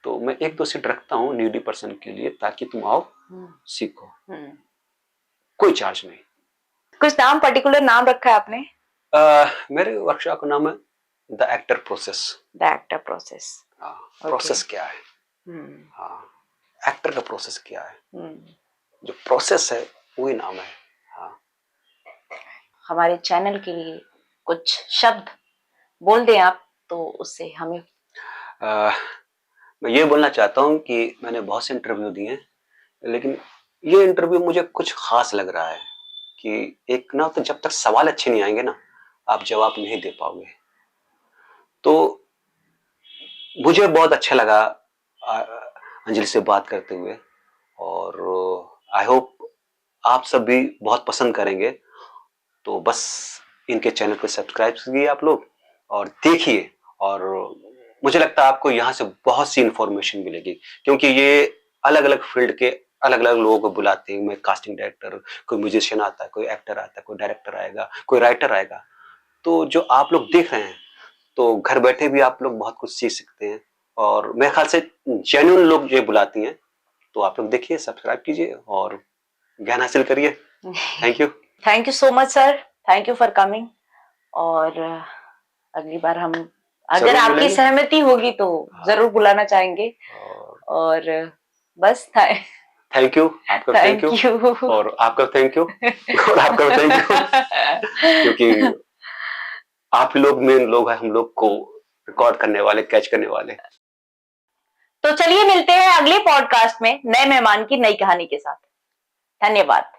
तो मैं 1-2 सीट रखता हूँ नीडी पर्सन के लिए, ताकि तुम आओ सीखो, कोई चार्ज नहीं। कुछ नाम, पर्टिकुलर नाम रखा है आपने? मेरे वर्कशॉप का नाम है the actor process. The actor process. हाँ, प्रोसेस क्या है, हाँ, एक्टर का प्रोसेस क्या है, जो प्रोसेस है वही नाम है। हाँ, हमारे चैनल के लिए कुछ शब्द बोल दें आप, तो उससे हमें मैं ये बोलना चाहता हूँ कि मैंने बहुत से इंटरव्यू दिए हैं, लेकिन ये इंटरव्यू मुझे कुछ खास लग रहा है कि एक ना, तो जब तक सवाल अच्छे नहीं आएंगे ना, आप जवाब नहीं दे पाओगे। तो मुझे बहुत अच्छा लगा अंजलि से बात करते हुए, और आई होप आप सब भी बहुत पसंद करेंगे। तो बस इनके चैनल को सब्सक्राइब कीजिए आप लोग और देखिए, और मुझे लगता है आपको यहाँ से बहुत सी इंफॉर्मेशन मिलेगी, क्योंकि ये अलग अलग फील्ड के अलग अलग लोगों को बुलाते हैं। मैं कास्टिंग डायरेक्टर, कोई म्यूजिशियन आता है, कोई एक्टर आता है, कोई डायरेक्टर आएगा, कोई राइटर आएगा। तो जो आप लोग देख रहे हैं, तो घर बैठे भी आप लोग बहुत कुछ सीख सकते हैं, और मेरे ख्याल से जेन्युइन लोग जो बुलाती हैं। तो आप लोग देखिए, सब्सक्राइब कीजिए और ज्ञान हासिल करिए। Thank you. Thank you so much sir, thank you for coming. और अगली बार हम, अगर जरूर आपकी मिलेंगे। सहमति होगी तो जरूर बुलाना चाहेंगे। और बस थैंक यू, आपका थैंक थैंक यू, यू। और आपका थैंक यू, और आपका थैंक यू, क्योंकि आप लोग मेन लोग हैं हम लोग को रिकॉर्ड करने वाले, कैच करने वाले। तो चलिए मिलते हैं अगले पॉडकास्ट में नए मेहमान की नई कहानी के साथ। धन्यवाद।